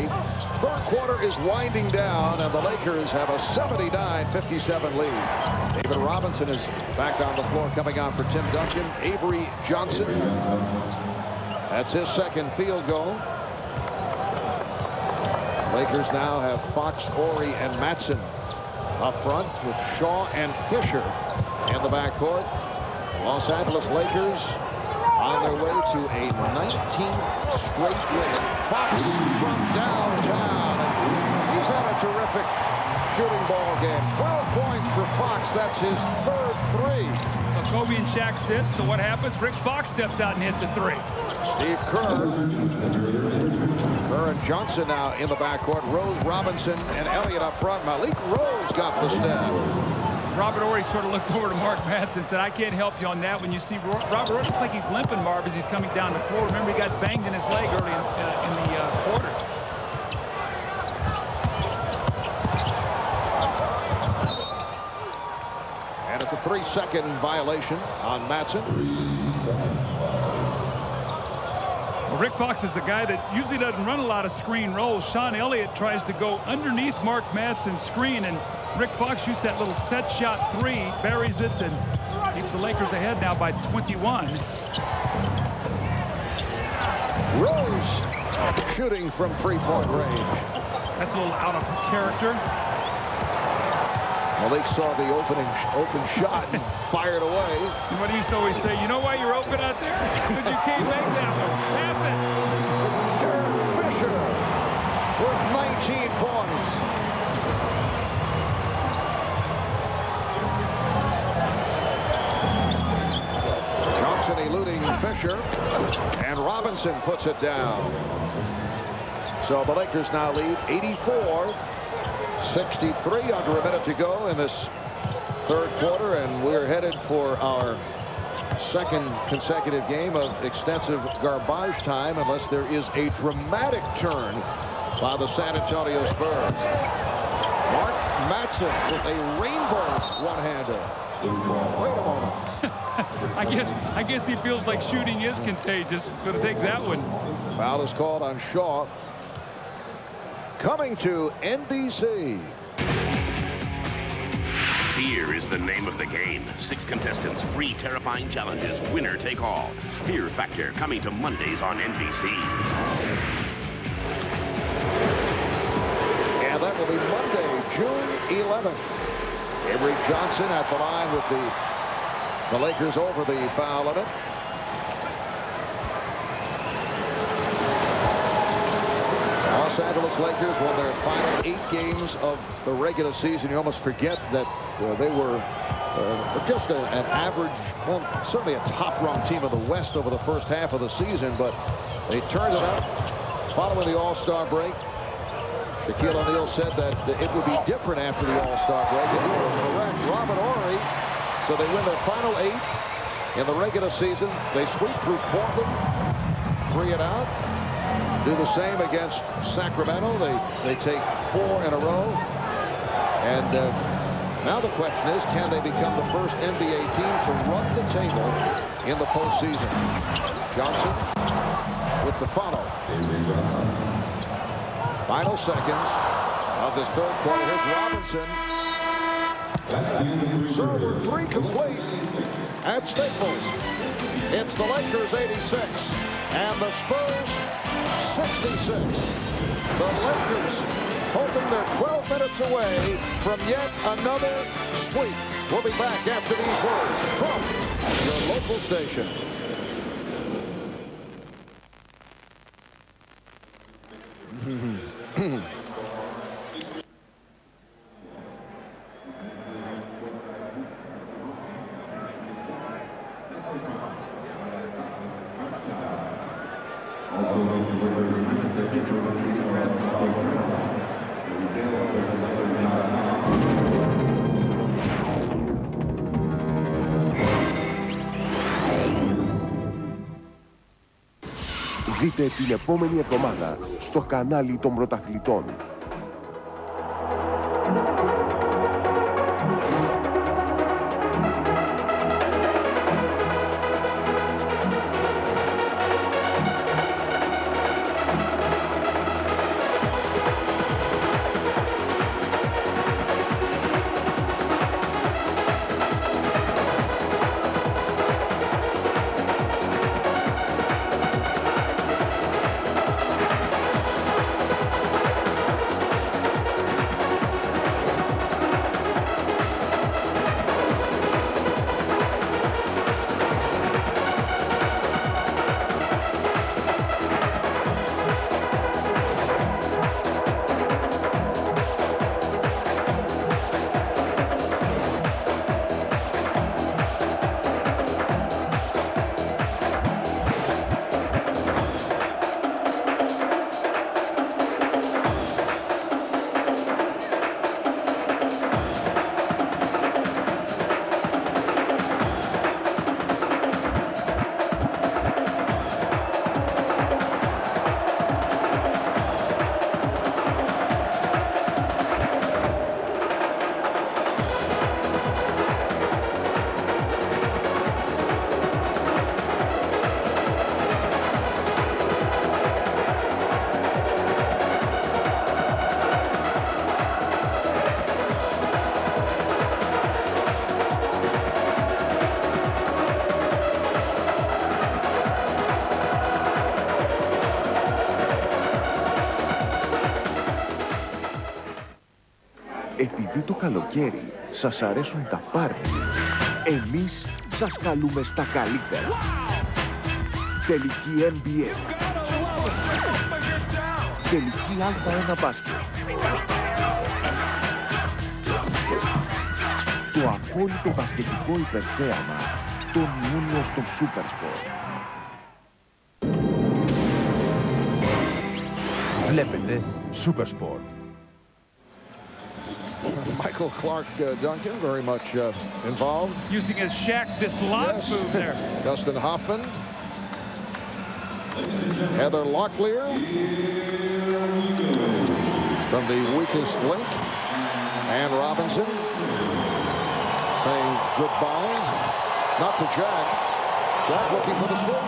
Third quarter is winding down, and the Lakers have a 79-57 lead. David Robinson is back on the floor, coming on for Tim Duncan. Avery Johnson, that's his second field goal. Lakers now have Fox, Horry, and Matson up front with Shaw and Fisher in the backcourt. Los Angeles Lakers on their way to a 19th straight win. Fox from downtown. He's had a terrific shooting ball game. 12 points for Fox. That's his third three. So Kobe and Shaq sit. So what happens? Rick Fox steps out and hits a three. Steve Kerr. Kerr and Johnson now in the backcourt. Rose, Robinson, and Elliott up front. Malik Rose got the step. Robert Horry sort of looked over to Mark Matson and said, I can't help you on that. When you see Robert Horry, looks like he's limping, Marv, as he's coming down the floor. Remember, he got banged in his leg early in the quarter. And it's a 3-second violation on Matson. Well, Rick Fox is the guy that usually doesn't run a lot of screen rolls. Sean Elliott tries to go underneath Mark Matson's screen, and Rick Fox shoots that little set shot three, buries it, and keeps the Lakers ahead now by 21. Rose shooting from three-point range. That's a little out of character. Malik saw the open shot and fired away. And what he used to always say, you know why you're open out there? Because you can't make that one. Pass it. Fisher with 19 points. Johnson eluding Fisher, and Robinson puts it down. So the Lakers now lead 84-63, under a minute to go in this third quarter, and we're headed for our second consecutive game of extensive garbage time, unless there is a dramatic turn by the San Antonio Spurs. Mark Matson with a rainbow one-hander. Wait a moment. I guess he feels like shooting is contagious. So to take that one. Foul is called on Shaw. Coming to NBC. Fear is the name of the game. 6 contestants, 3 terrifying challenges, winner take all. Fear Factor coming to Mondays on NBC. And that will be Monday, June 11th. Avery Johnson at the line with the Lakers over the foul limit. Los Angeles Lakers won their final 8 games of the regular season. You almost forget that they were just an average, well, certainly a top-rung team of the West over the first half of the season, but they turned it up following the All-Star break. Shaquille O'Neal said that it would be different after the All-Star break, and he was correct. Robert Horry, so they win their final 8 in the regular season. They sweep through Portland, 3 and out. Do the same against Sacramento. They take 4 in a row. And now the question is, can they become the first NBA team to run the table in the postseason? Johnson with the follow. Final seconds of this third quarter. Here's Robinson. So we're 3 complete at Staples. It's the Lakers 86 and the Spurs 66. The Lakers hoping they're 12 minutes away from yet another sweep. We'll be back after these words from your local station. Δείτε την επόμενη εβδομάδα στο κανάλι των πρωταθλητών. Επειδή το καλοκαίρι σας αρέσουν τα πάρτι, εμείς σας καλούμε στα καλύτερα. Τελική NBA. Τελική Α1 μπάσκετ. Το απόλυτο μπασκετικό υπερθέαμα τον Ιούνιο στο Supersport. Βλέπετε Supersport. Michael Clark Duncan very much involved. Using his Shaq dislodge move there. Dustin Hoffman. Heather Locklear from the weakest link. And Robinson. saying goodbye, not to Jack. Jack looking for the score.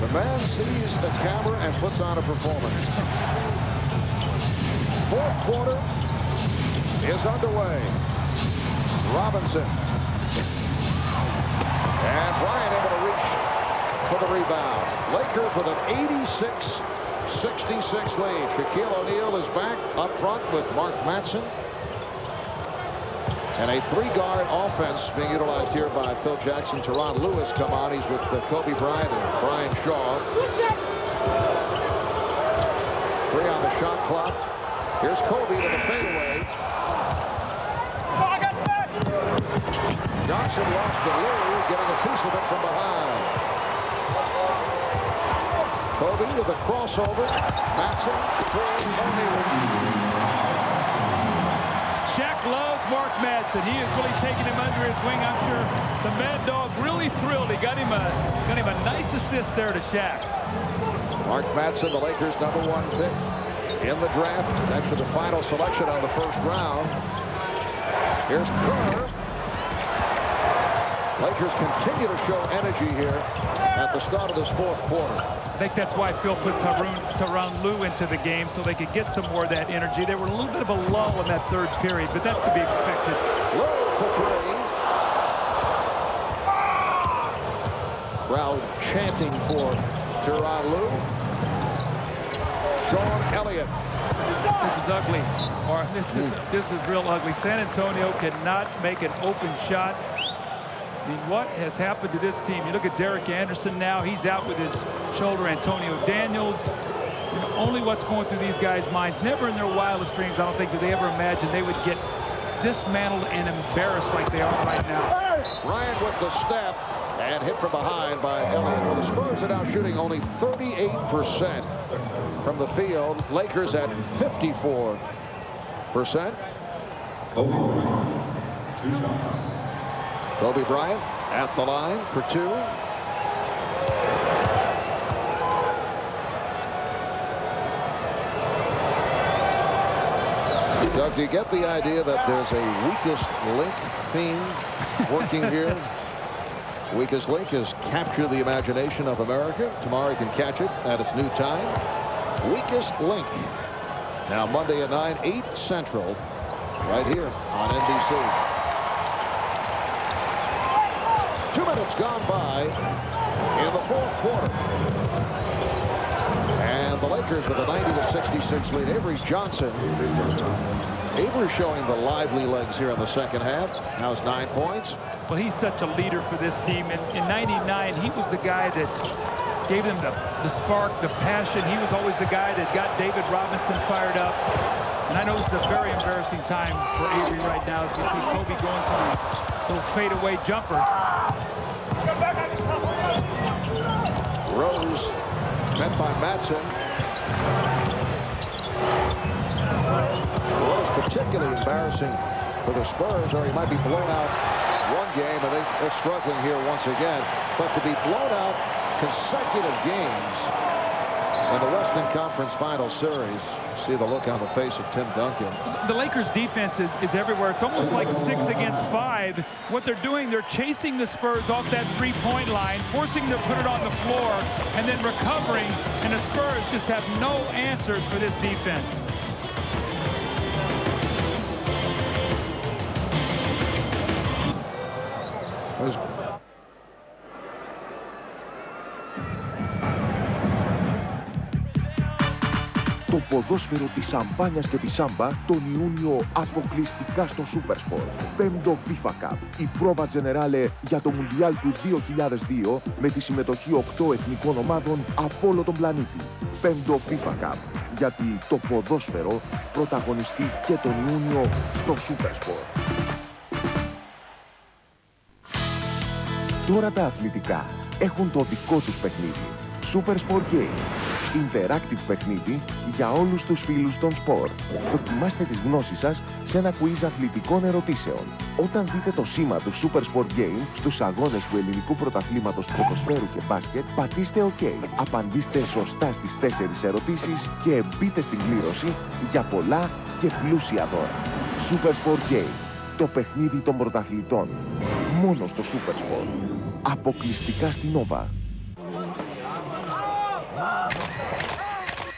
The man sees the camera and puts on a performance. Fourth quarter is underway. Robinson. And Bryant able to reach for the rebound. Lakers with an 86-66 lead. Shaquille O'Neal is back up front with Mark Matson. And a three-guard offense being utilized here by Phil Jackson. Teron Lewis come on. He's with Kobe Bryant and Brian Shaw. 3 on the shot clock. Here's Kobe with a fadeaway. Johnson lost to Lou, getting a piece of it from behind. Kobe with a crossover. Matson for O'Neal. Shaq loves Mark Madsen. He is really taking him under his wing. I'm sure the Mad Dog really thrilled. He got him a nice assist there to Shaq. Mark Madsen, the Lakers' #1 pick in the draft. Next to the final selection on the first round. Here's Kerr. Lakers continue to show energy here at the start of this fourth quarter. I think that's why Phil put Teron Lue into the game, so they could get some more of that energy. They were a little bit of a lull in that third period, but that's to be expected. Lue for 3. Crowd chanting for Teron Lue. Sean Elliott. This is ugly. Or this is real ugly. San Antonio cannot make an open shot. I mean, what has happened to this team? You look at Derek Anderson now. He's out with his shoulder. Antonio Daniels. You know, only what's going through these guys' minds. Never in their wildest dreams, I don't think, did they ever imagine they would get dismantled and embarrassed like they are right now. Bryant with the step and hit from behind by Elliott. Well, the Spurs are now shooting only 38% from the field. Lakers at 54%. Kobe Bryant at the line for 2. Doug, do you get the idea that there's a weakest link theme working here? Weakest link has captured the imagination of America. Tomorrow you can catch it at its new time. Weakest link. Now Monday at 9, 8 Central, right here on NBC. 2 minutes gone by in the fourth quarter. And the Lakers with a 90-66 lead. Avery Johnson. Avery showing the lively legs here in the second half. Now it's 9 points. Well, he's such a leader for this team. In '99, he was the guy that gave them the spark, the passion. He was always the guy that got David Robinson fired up. And I know this is a very embarrassing time for Avery right now as we see Kobe going to the little fadeaway jumper. Rose met by Matson. What is particularly embarrassing for the Spurs, or he might be blown out one game, and they're struggling here once again, but to be blown out consecutive games in the Western Conference Final Series. See the look on the face of Tim Duncan. The Lakers defense is everywhere. It's almost like 6 against 5. What they're doing, they're chasing the Spurs off that three-point line, forcing them to put it on the floor, and then recovering, and the Spurs just have no answers for this defense. Το ποδόσφαιρο της σαμπάνιας και της σάμπα τον Ιούνιο αποκλειστικά στο Supersport. 5ο FIFA Cup, η πρόβα Τζενεράλε για το Μουντιάλ του 2002 με τη συμμετοχή 8 εθνικών ομάδων από όλο τον πλανήτη. 5ο FIFA Cup, γιατί το ποδόσφαιρο πρωταγωνιστεί και τον Ιούνιο στο Supersport. Τώρα τα αθλητικά έχουν το δικό τους παιχνίδι. Supersport Game. interactive παιχνίδι για όλους τους φίλους των σπορ. Δοκιμάστε τις γνώσεις σας σε ένα quiz αθλητικών ερωτήσεων. Όταν δείτε το σήμα του Super Sport Game στους αγώνες του ελληνικού πρωταθλήματος ποδοσφαίρου και μπάσκετ, πατήστε OK. Απαντήστε σωστά στις 4 ερωτήσεις και μπείτε στην κλήρωση για πολλά και πλούσια δώρα. Super Sport Game. Το παιχνίδι των πρωταθλητών. Μόνο στο Super Sport. Αποκλειστικά στην Nova.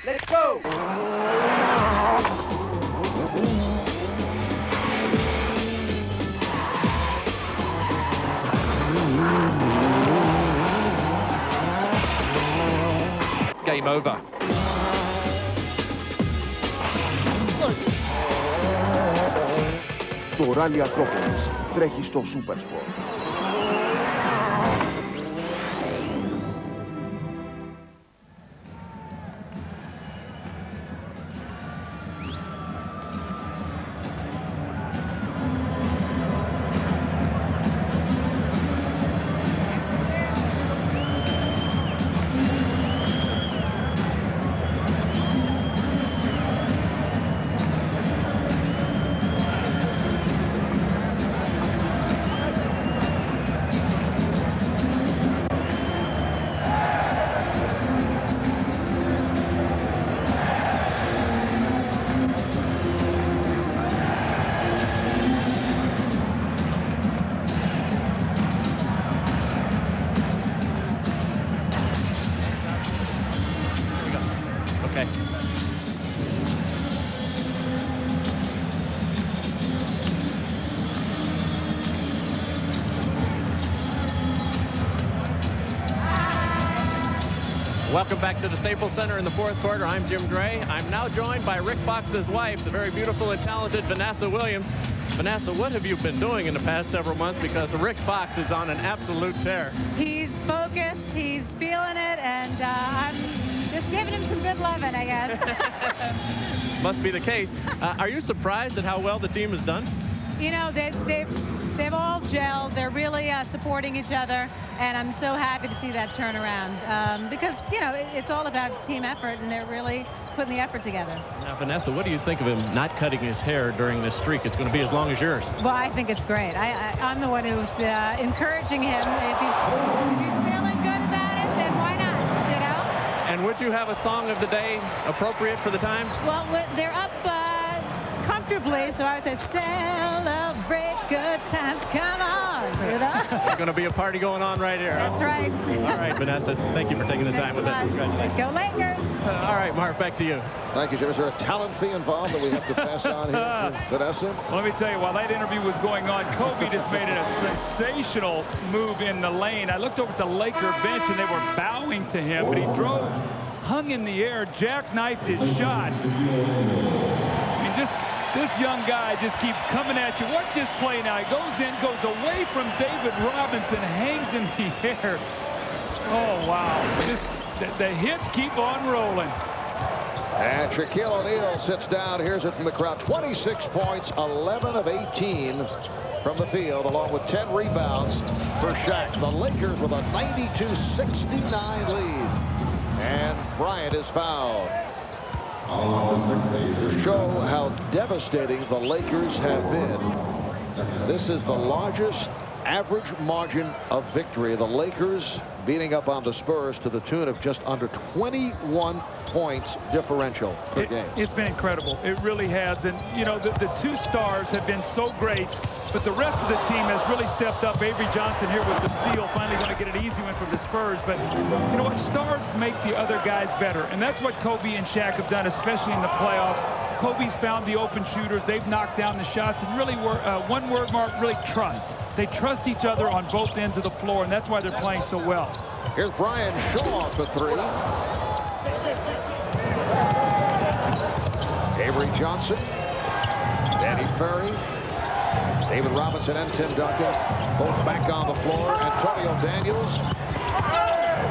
Let's go! Game over. Το ράλι Ακρόπολης τρέχει στο Super Sport. Okay. Welcome back to the Staples Center in the fourth quarter. I'm Jim Gray. I'm now joined by Rick Fox's wife, the very beautiful and talented Vanessa Williams. Vanessa, what have you been doing in the past several months? Because Rick Fox is on an absolute tear. He's focused, he's feeling it, and I'm just giving him some good loving, I guess. Must be the case. Are you surprised at how well the team has done? You know, they've all gelled. They're really supporting each other, and I'm so happy to see that turnaround because, you know, it's all about team effort, and they're really putting the effort together. Now, Vanessa, what do you think of him not cutting his hair during this streak? It's going to be as long as yours. Well, I think it's great. I'm the one who's encouraging him. If he's feeling good about it, then why not, you know? And would you have a song of the day appropriate for the times? Well, they're up comfortably, so I would say celebrate good times, come on, you know? There's going to be a party going on right here. That's right. All right, Vanessa, thank you for taking the time with us. Congratulations. Go Lakers. All right, Mark, back to you. Thank you, Jim. Is there a talent fee involved that we have to pass on here to Vanessa? Well, let me tell you, while that interview was going on, Kobe just made a sensational move in the lane. I looked over at the Laker bench, and they were bowing to him, but he drove, hung in the air, jackknifed his shot. I mean, this young guy just keeps coming at you. Watch this play now. He goes in, goes away from David Robinson, hangs in the air. Oh, wow. The hits keep on rolling. And Shaquille O'Neal sits down. Here's it from the crowd. 26 points, 11 of 18 from the field, along with 10 rebounds for Shaq. The Lakers with a 92-69 lead. And Bryant is fouled. To show how devastating the Lakers have been, this is the largest average margin of victory. The Lakers beating up on the Spurs to the tune of just under 21 points differential per game. It's been incredible. It really has. And, you know, the two stars have been so great, but the rest of the team has really stepped up. Avery Johnson here with the steal, finally going to get an easy one from the Spurs. But, you know what? Stars make the other guys better. And that's what Kobe and Shaq have done, especially in the playoffs. Kobe's found the open shooters. They've knocked down the shots. And really, one word, Mark, really trust. They trust each other on both ends of the floor, and that's why they're playing so well. Here's Brian Shaw for three. Avery Johnson, Danny Ferry, David Robinson, and Tim Duncan both back on the floor. Antonio Daniels.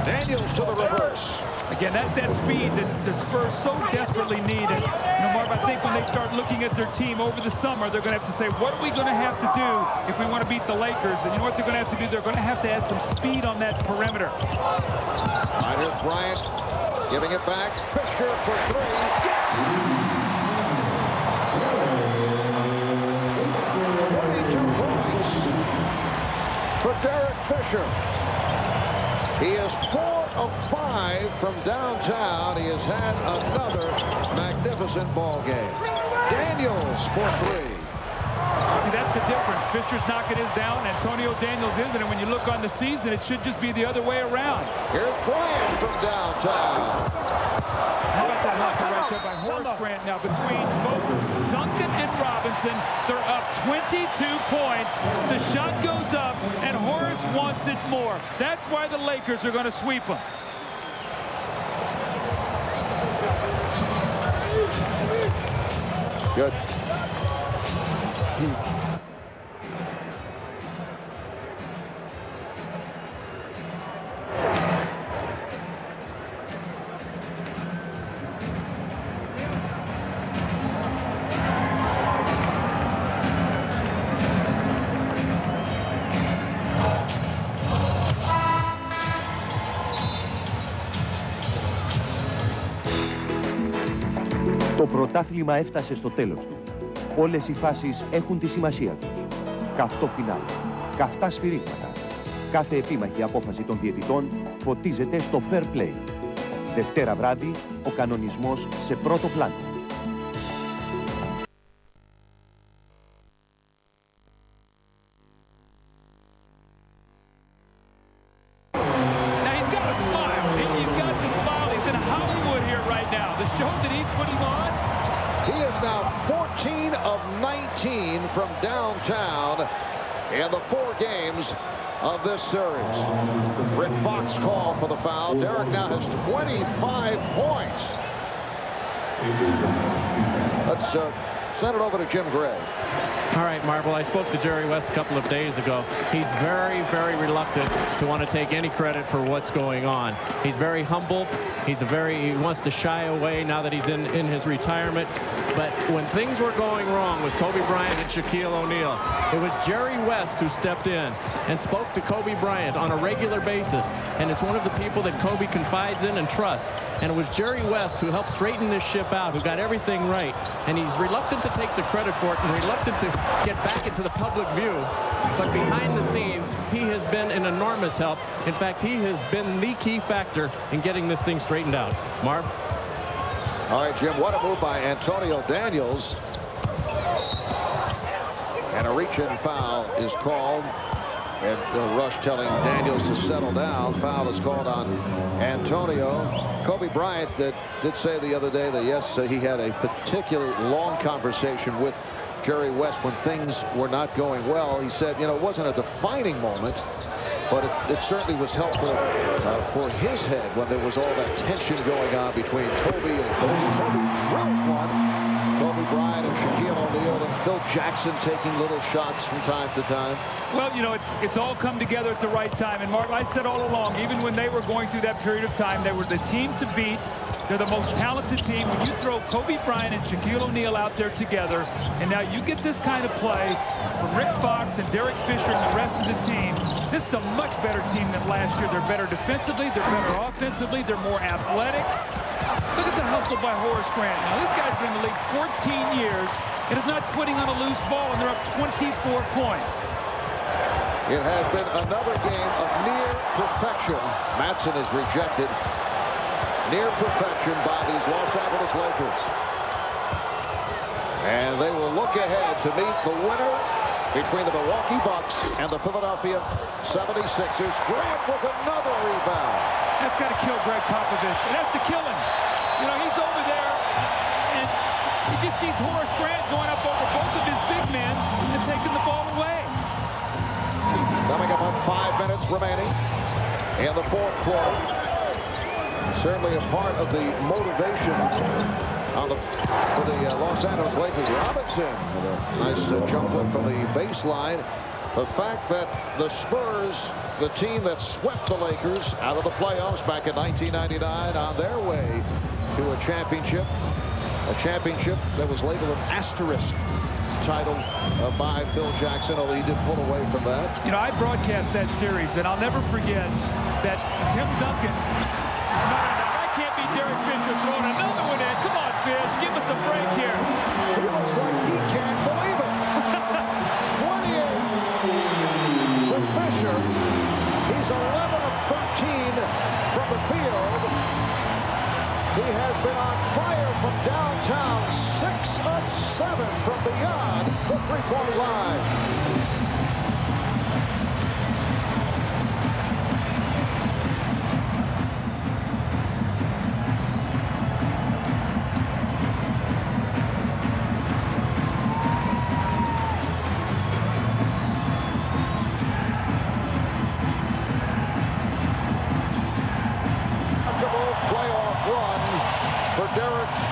Daniels to the reverse. Again, that's that speed that the Spurs so desperately need. And, you know, Marv, I think when they start looking at their team over the summer, they're going to have to say, what are we going to have to do if we want to beat the Lakers? And you know what they're going to have to do? They're going to have to add some speed on that perimeter. All right, here's Bryant. Giving it back. Fisher for three. Yes! 22 points for Derek Fisher. He is 4 of 5 from downtown. He has had another magnificent ball game. Daniels for three. See, that's the difference. Fisher's knocking his down. Antonio Daniels isn't. And when you look on the season, it should just be the other way around. Here's Bryant from downtown. How about that hustle right there by Horace Grant? Now, between both Duncan and Robinson, they're up 22 points. The shot goes up, and Horace wants it more. That's why the Lakers are going to sweep them. Good. Το πρωτάθλημα έφτασε στο τέλος του. Όλες οι φάσεις έχουν τη σημασία τους. Καυτό φινάλε, καυτά σφυρίγματα. Κάθε επίμαχη απόφαση των διαιτητών φωτίζεται στο fair play. Δευτέρα βράδυ, ο κανονισμός σε πρώτο πλάνο. From downtown in the 4 games of this series. Rick Fox called for the foul. Derek now has 25 points. Let's send it over to Jim Gray. All right, Marvel, I spoke to Jerry West a couple of days ago. He's very, very reluctant to want to take any credit for what's going on. He's very humble. He wants to shy away now that he's in his retirement. But when things were going wrong with Kobe Bryant and Shaquille O'Neal, it was Jerry West who stepped in and spoke to Kobe Bryant on a regular basis. And it's one of the people that Kobe confides in and trusts. And it was Jerry West who helped straighten this ship out, who got everything right. And he's reluctant to take the credit for it and reluctant to get back into the public view. But behind the scenes, he has been an enormous help. In fact, he has been the key factor in getting this thing straightened out. Marv? All right, Jim, what a move by Antonio Daniels. And a reach-in foul is called. And Rush telling Daniels to settle down. Foul is called on Antonio. Kobe Bryant did say the other day that, yes, he had a particularly long conversation with Jerry West when things were not going well. He said, you know, it wasn't a defining moment, but it certainly was helpful for his head when there was all that tension going on between Kobe and Kobe drills one. Kobe Bryant and Shaquille O'Neal and Phil Jackson taking little shots from time to time. Well, you know, it's all come together at the right time. And Mark, I said all along, even when they were going through that period of time, they were the team to beat. They're the most talented team. When you throw Kobe Bryant and Shaquille O'Neal out there together, and now you get this kind of play from Rick Fox and Derek Fisher and the rest of the team, this is a much better team than last year. They're better defensively. They're better offensively. They're more athletic. Look at the hustle by Horace Grant. Now, this guy's been in the league 14 years and is not quitting on a loose ball, and they're up 24 points. It has been another game of near perfection. Matson is rejected. Near perfection by these Los Angeles Lakers. And they will look ahead to meet the winner between the Milwaukee Bucks and the Philadelphia 76ers. Grant with another rebound. That's got to kill Greg Popovich. It has to kill him. You know, he's over there, and he just sees Horace Grant going up over both of his big men and taking the ball away. Coming up on 5 minutes remaining in the 4th quarter. Certainly a part of the motivation for the Los Angeles Lakers. Robinson with a nice jump hook from the baseline. The fact that the Spurs, the team that swept the Lakers out of the playoffs back in 1999, on their way to a championship that was labeled an asterisk title by Phil Jackson, although he did pull away from that. You know, I broadcast that series, and I'll never forget that Tim Duncan, I can't be Derek break here. He looks like he can't believe it. 28 for Fisher. He's 11 of 13 from the field. He has been on fire from downtown. 6 of 7 from beyond the three-point line.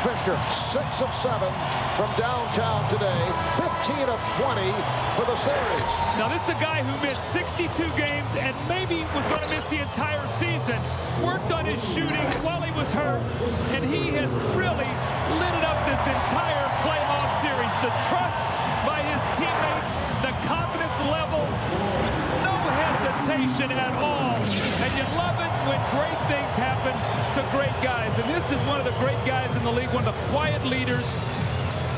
Fisher, 6 of 7 from downtown today, 15 of 20 for the series. Now this is a guy who missed 62 games and maybe was going to miss the entire season. Worked on his shooting while he was hurt, and he has really lit it up this entire playoff series. The trust by his teammates, the confidence level, no hesitation at all. And you love it when great things happen to great guys. And this is one of the great guys in the league, one of the quiet leaders,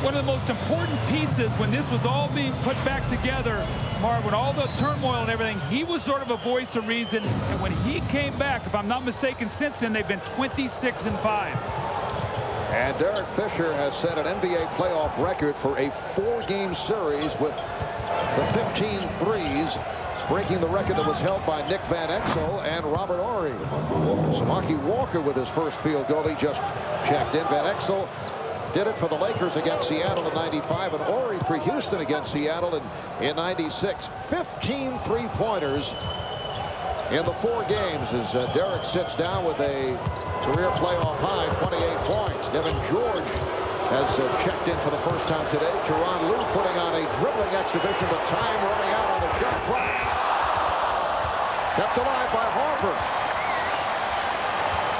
one of the most important pieces when this was all being put back together. Marv, when all the turmoil and everything, he was sort of a voice of reason. And when he came back, if I'm not mistaken, since then, they've been 26-5. And Derek Fisher has set an NBA playoff record for a 4-game series with the 15 threes, breaking the record that was held by Nick Van Exel and Robert Horry. Samaki Walker with his first field goal. He just checked in. Van Exel did it for the Lakers against Seattle in '95, and Horry for Houston against Seattle in '96. 15 three-pointers in the 4 games as Derek sits down with a career playoff high, 28 points. Devin George has checked in for the first time today. Tyronn Lue putting on a dribbling exhibition, but time running out on the shot clock. Kept alive by Harper.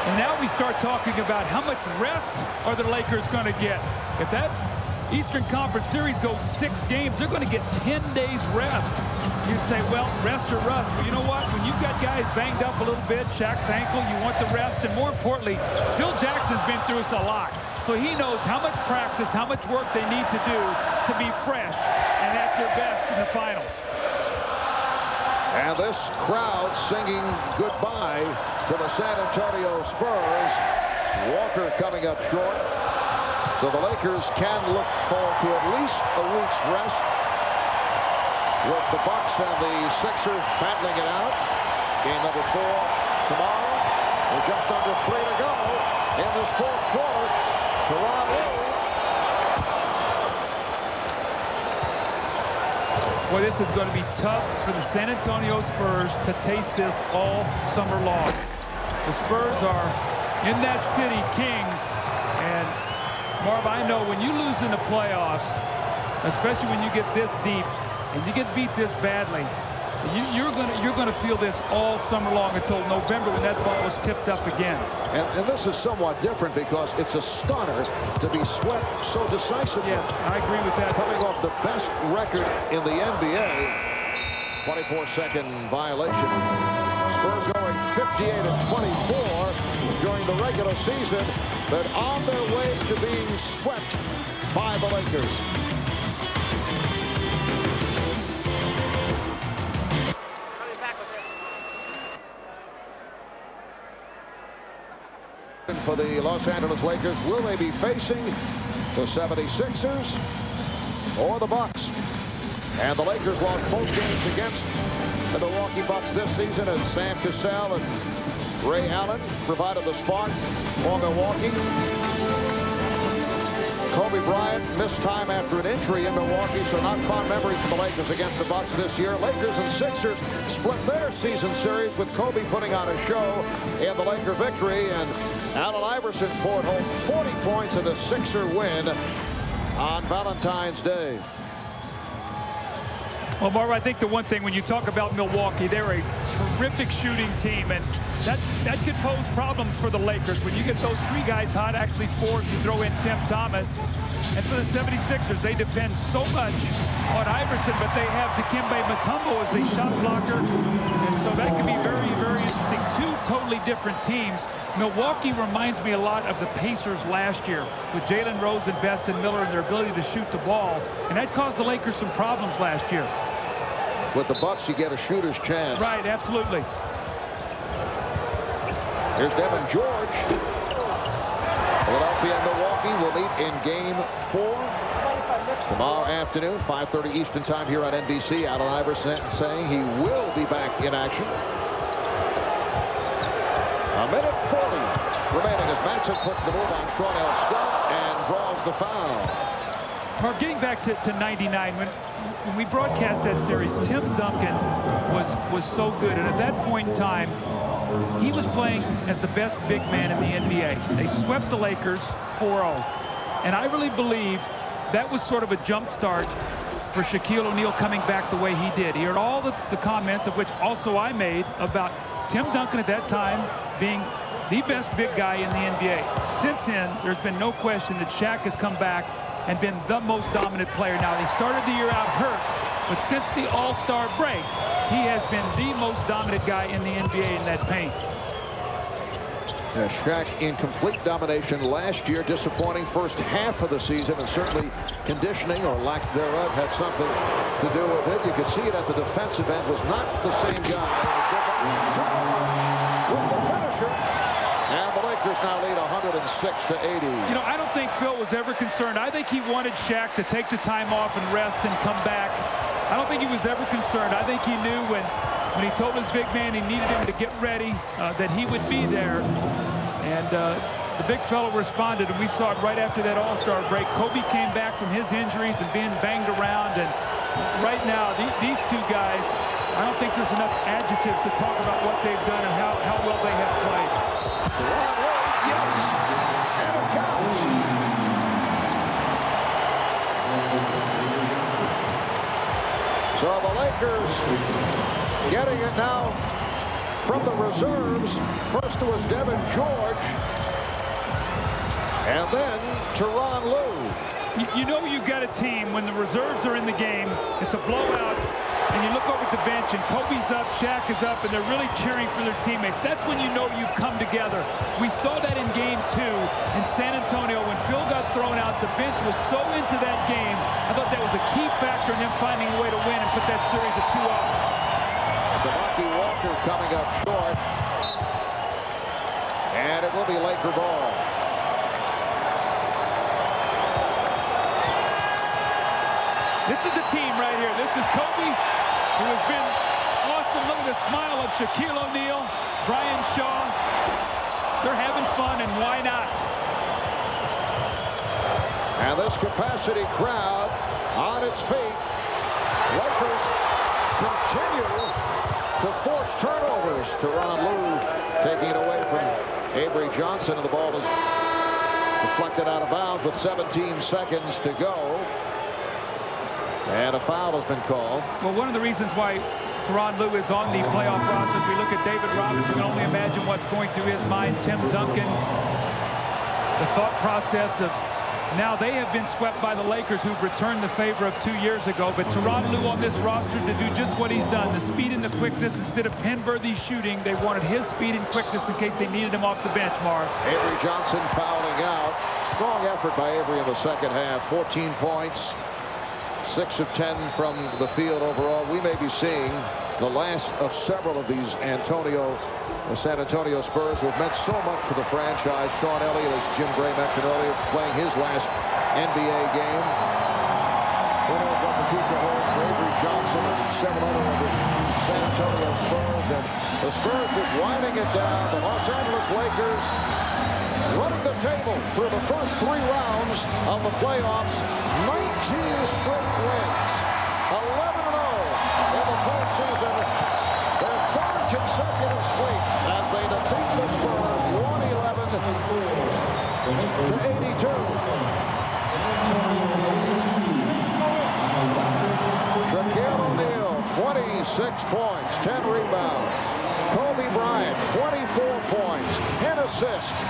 And now we start talking about how much rest are the Lakers going to get. If that Eastern Conference Series goes 6 games, they're going to get 10 days rest. You say, well, rest or rust. Well, you know what? When you've got guys banged up a little bit, Shaq's ankle, you want the rest. And more importantly, Phil Jackson's been through us a lot. So he knows how much practice, how much work they need to do to be fresh and at their best in the finals. And this crowd singing goodbye to the San Antonio Spurs. Walker coming up short. So the Lakers can look forward to at least a week's rest, with the Bucks and the Sixers battling it out. Game number 4 tomorrow. We're just under 3 to go in this 4th quarter. Tyronn Lue. Boy, this is going to be tough for the San Antonio Spurs to taste this all summer long. The Spurs are in that city kings, and Marv, I know when you lose in the playoffs, especially when you get this deep and you get beat this badly, you're gonna feel this all summer long until November when that ball is tipped up again. And this is somewhat different because it's a stunner to be swept so decisively. Yes, I agree with that. Coming off the best record in the NBA, 24-second violation. Spurs going 58-24 during the regular season, but on their way to being swept by the Lakers. For the Los Angeles Lakers, will they be facing the 76ers or the Bucks? And the Lakers lost both games against the Milwaukee Bucks this season as Sam Cassell and Ray Allen provided the spark for Milwaukee. Kobe Bryant missed time after an injury in Milwaukee, so not fond memories for the Lakers against the Bucks this year. Lakers and Sixers split their season series with Kobe putting on a show in the Laker victory, and Allen Iverson poured home 40 points in the Sixer win on Valentine's Day. Well, Marv, I think the one thing when you talk about Milwaukee, they're a terrific shooting team, and that could pose problems for the Lakers when you get those 3 guys hot, actually 4 if you throw in Tim Thomas. And for the 76ers, they depend so much on Iverson, but they have Dikembe Mutombo as the shot blocker. And so that can be very, very interesting. Two totally different teams. Milwaukee reminds me a lot of the Pacers last year with Jalen Rose and Beston Miller and their ability to shoot the ball. And that caused the Lakers some problems last year. With the Bucks, you get a shooter's chance. Right, absolutely. Here's Devin George. Philadelphia and Milwaukee will meet in Game 4 tomorrow afternoon, 5:30 Eastern Time here on NBC. Allen Iverson saying he will be back in action. A minute 40 remaining as Matson puts the move on Sean L. Scott and draws the foul. Mark, getting back to 99, when we broadcast that series, Tim Duncan was so good. And at that point in time, he was playing as the best big man in the NBA. They swept the Lakers 4-0. And I really believe that was sort of a jump start for Shaquille O'Neal coming back the way he did. He heard all the comments, of which also I made, about Tim Duncan at that time being the best big guy in the NBA. Since then, there's been no question that Shaq has come back and been the most dominant player. Now, he started the year out hurt, but since the All-Star break, he has been the most dominant guy in the NBA in that paint. Yeah, Shaq in complete domination last year. Disappointing first half of the season, and certainly conditioning or lack thereof had something to do with it. You could see it at the defensive end. Was not the same guy. With the finisher. And the Lakers now lead 106-80. You know, I don't think Phil was ever concerned. I think he wanted Shaq to take the time off and rest and come back. I don't think he was ever concerned. I think he knew when he told his big man he needed him to get ready, that he would be there. And the big fellow responded, and we saw it right after that All-Star break. Kobe came back from his injuries and being banged around. And right now, these two guys, I don't think there's enough adjectives to talk about what they've done and how well they have played. Yes, and it counts. So the Lakers getting it now from the reserves. First it was Devin George, and then Tyronn Lue. You know you've got a team when the reserves are in the game. It's a blowout. And you look over at the bench, and Kobe's up, Shaq is up, and they're really cheering for their teammates. That's when you know you've come together. We saw that in Game 2 in San Antonio when Phil got thrown out. The bench was so into that game. I thought that was a key factor in them finding a way to win and put that series at 2-0. Samaki Walker coming up short. And it will be Laker ball. This is the team right here. This is Kobe, who has been awesome. Look at the smile of Shaquille O'Neal, Brian Shaw. They're having fun, and why not? And this capacity crowd on its feet. Lakers continue to force turnovers. Tyronn Lue taking it away from Avery Johnson, and the ball is deflected out of bounds with 17 seconds to go. And a foul has been called. Well, one of the reasons why Tyronn Lue is on the playoff roster, we look at David Robinson, we can only imagine what's going through his mind. Tim Duncan, the thought process of now they have been swept by the Lakers, who've returned the favor of 2 years ago. But Tyronn Lue on this roster to do just what he's done, the speed and the quickness. Instead of Penberthy shooting, they wanted his speed and quickness in case they needed him off the bench, Mark. Avery Johnson fouling out. Strong effort by Avery in the second half. 14 points. 6 of 10 from the field overall. We may be seeing the last of several of these San Antonio Spurs who have meant so much for the franchise. Sean Elliott, as Jim Gray mentioned earlier, playing his last NBA game. Who knows what the future holds for Avery Johnson and several other of the San Antonio Spurs. And the Spurs just winding it down. The Los Angeles Lakers running the table through the first 3 rounds of the playoffs. 19 straight wins. 11-0 in the postseason. Their 3rd consecutive sweep as they defeat the Spurs 111-82. Shaquille O'Neal, 26 points, 10 rebounds. Kobe Bryant, 24 points, 10 assists.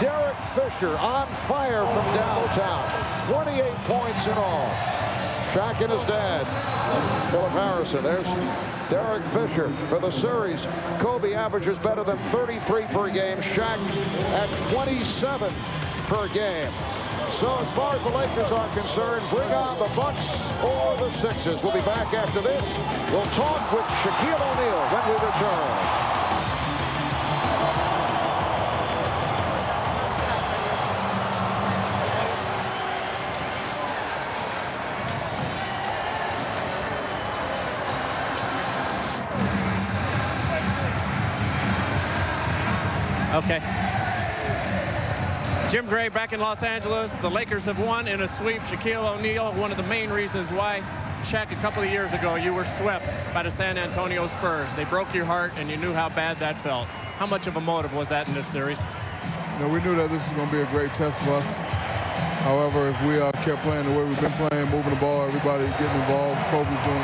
Derek Fisher on fire from downtown. 28 points in all. Shaq and his dad, Philip Harrison. There's Derek Fisher for the series. Kobe averages better than 33 per game. Shaq at 27 per game. So as far as the Lakers are concerned, bring on the Bucks or the Sixers. We'll be back after this. We'll talk with Shaquille O'Neal when we return. Okay. Jim Gray back in Los Angeles. The Lakers have won in a sweep. Shaquille O'Neal, one of the main reasons why, Shaq, a couple of years ago, you were swept by the San Antonio Spurs. They broke your heart, and you knew how bad that felt. How much of a motive was that in this series? You know, we knew that this was going to be a great test for us. However, if we kept playing the way we've been playing, moving the ball, everybody getting involved, Kobe's doing